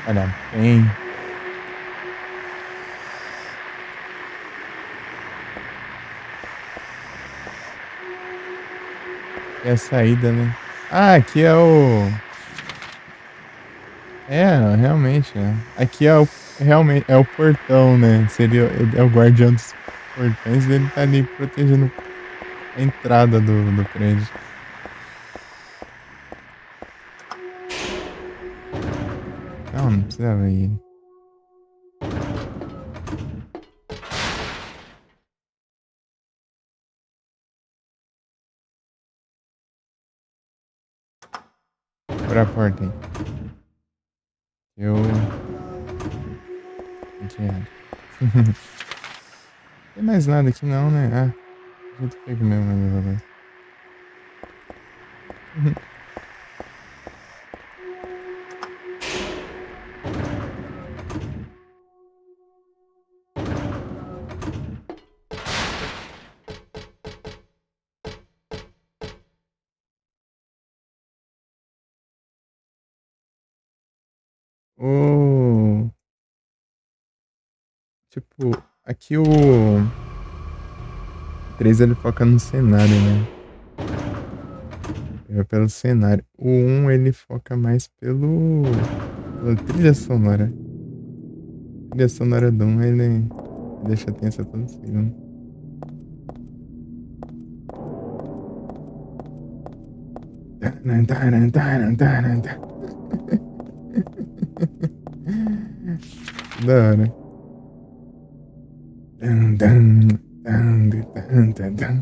Olha bem. É a saída, né? Ah, aqui é o. É, realmente, é. Aqui é o. Realmente, é o portão, né? Seria, ele é o guardião dos portões e ele tá ali protegendo a entrada do prédio. Não, não precisava ir. Abre a porta aí. Eu. Diário. Tem mais nada aqui não, né? Ah, a gente pega mesmo o elevador. O. Tipo, aqui o 3 ele foca no cenário, né? É pelo cenário. O um ele foca mais pela trilha sonora. A trilha sonora do um ele deixa tensa todo segundo. Da hora. Dun, dun, dun, dun, dun, dun.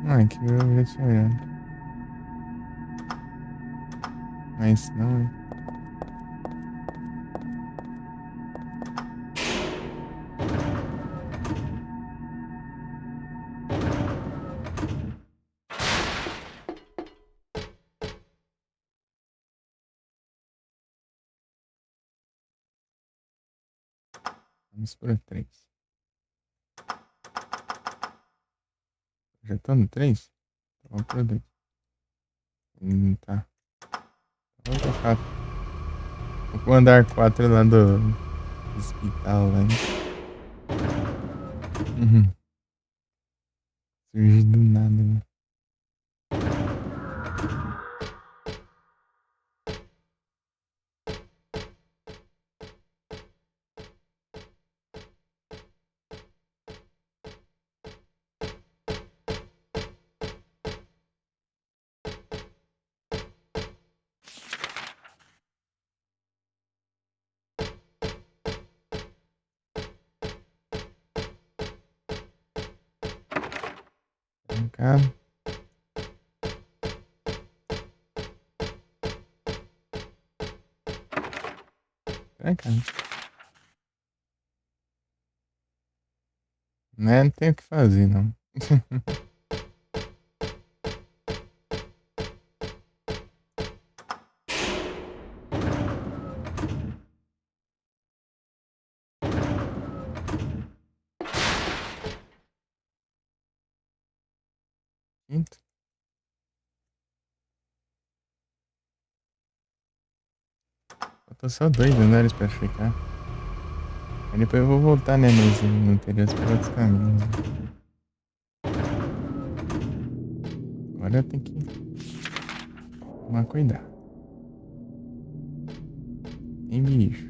Ah, que eu já tinha olhado. Mas não é. Vamos pro 3. Já tô no 3? Vamos pro 2. Tá. Vamos pro 4. Vou pro andar 4 lá do hospital lá. Uhum. Surge do nada, né? Trancado. Trancado. Né? Não tem o que fazer, não. Quinto. Faltou só 2 andares pra ficar. Aí depois eu vou voltar, né, no interior por outros caminhos. Agora eu tenho que tomar cuidado. Tem bicho.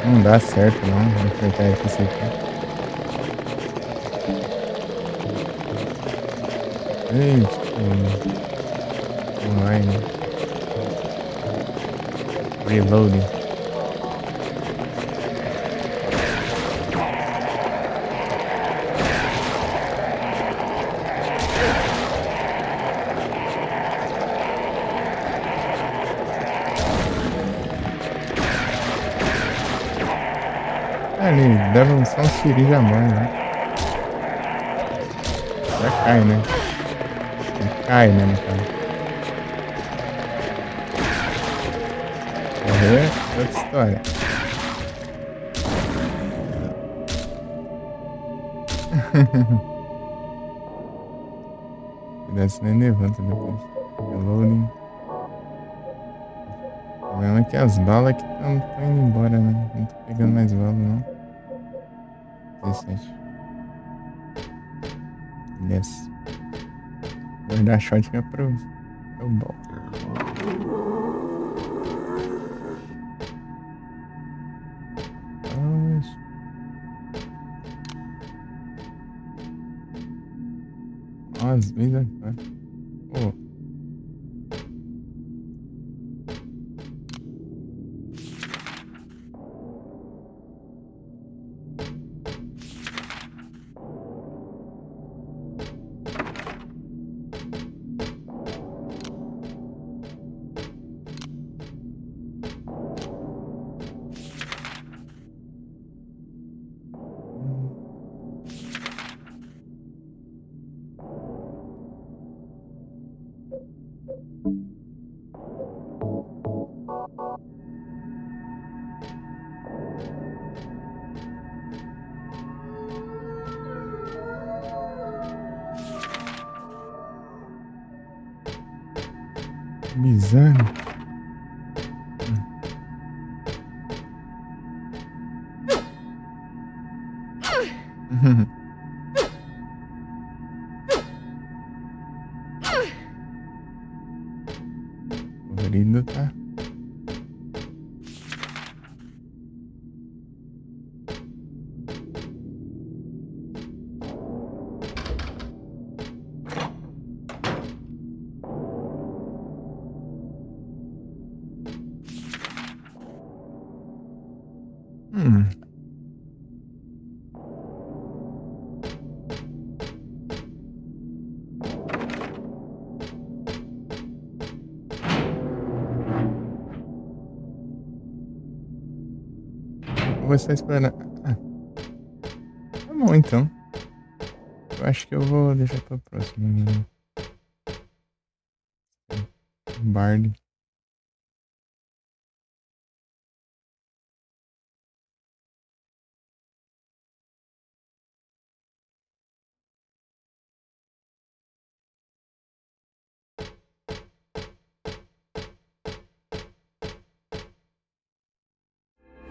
Não dá certo não, enfrentar esse aqui. Gente, online. Reloading. Ah, ele leva só uns tiros já morre, né? Já cai, né? Ele cai, né, no caso. Morrer é outra história. Cuidado, se nem levanta depois. Reloading. O problema é que as balas que estão indo embora, né? Não tô pegando mais bala, não. 17. Yes. Guardar shotgun é o bom. Rapaz. Às vezes agora. Pô. Bizarro. Colorido tá. Hum. Vou estar esperando. Ah, tá bom então. Eu acho que eu vou deixar pra próxima, né? Bard.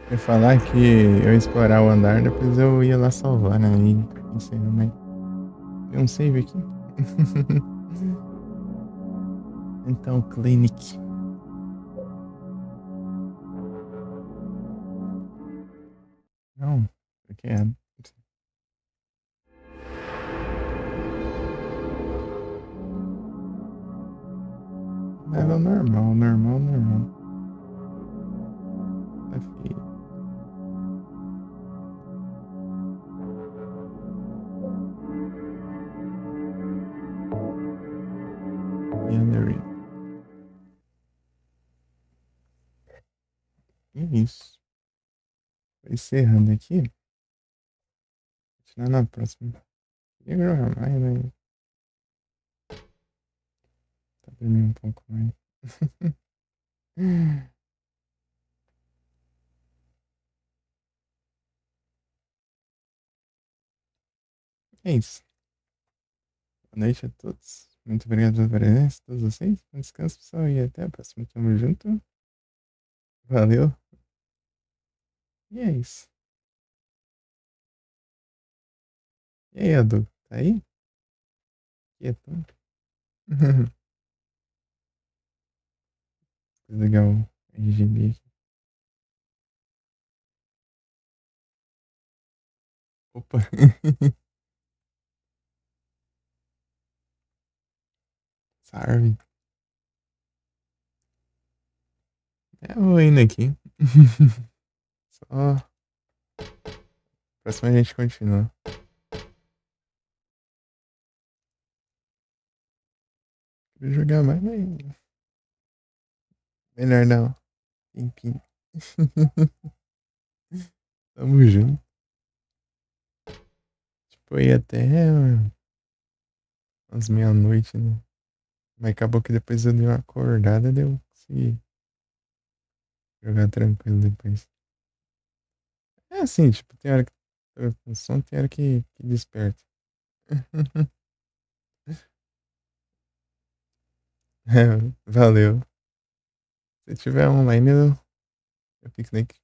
Eu ia falar que eu ia explorar o andar, depois eu ia lá salvar, né? E pensei, mas tem um save aqui. Então, Clinic. Não, porque é. Level normal, normal, normal. Tá feio. Gallery. É isso. Vou encerrando aqui. Continuar na próxima. Queria gravar mais, né? Tá dormindo um pouco mais. É isso. Boa noite a todos. Muito obrigado pela presença, todos vocês. Um descanso, pessoal, e até a próxima. Tamo junto. Valeu. E é isso. E aí, Adu? Tá aí? Quieto. Legal. RGB aqui. Opa. Sorry. Eu vou indo aqui. Só. Próxima a gente continua. Queria jogar mais, mas. Melhor não. Enfim. Tamo junto. Tipo, ia até umas meia-noite, né? Mas acabou que depois eu dei uma acordada, deu consegui jogar tranquilo depois. É assim, tipo, tem hora que tô com sono, tem hora que desperta. É, valeu. Se tiver online, eu fico nem que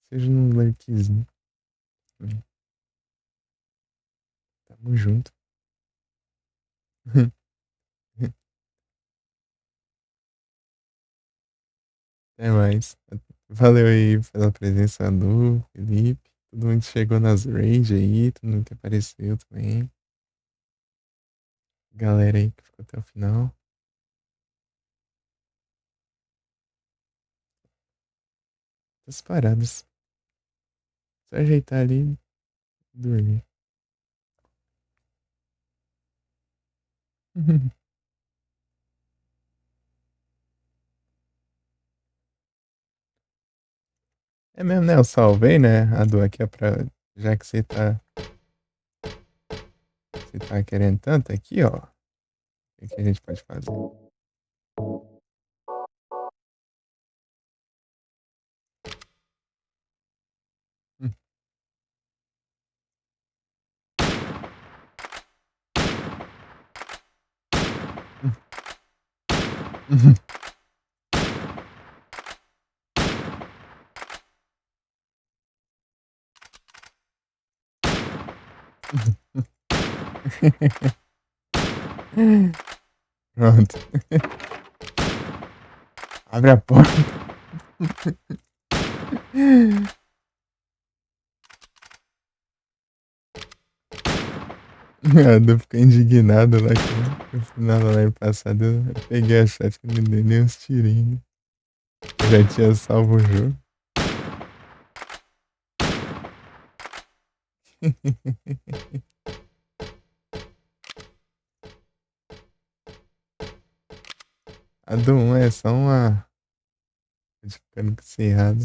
seja num lurkzinho. Tamo junto. Até mais. Valeu aí pela presença do Felipe. Todo mundo que chegou nas rage aí, todo mundo que apareceu também. Galera aí que ficou até o final. As paradas. Só ajeitar ali e dormir. É mesmo, né? Eu salvei, né? A do aqui é pra. Já que você tá querendo tanto aqui, ó. O que a gente pode fazer? Pronto. Abre a porta. A Du ficou indignada lá que no final da live passada eu peguei a chat que não dei nem uns tirinhos. Eu já tinha salvo o jogo. A do 1 é só uma. De ficando cerrado.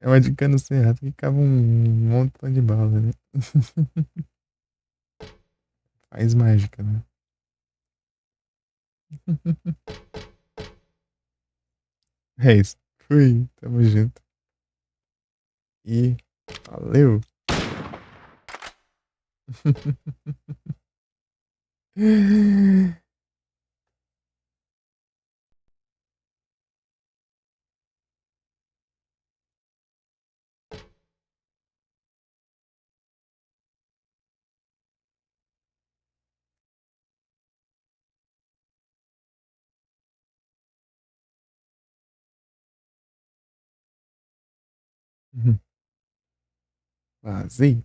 É uma de cano cerrado que cava um montão de bala, né? Faz mágica, né? É isso. Fui. Tamo junto. E valeu. Vazei.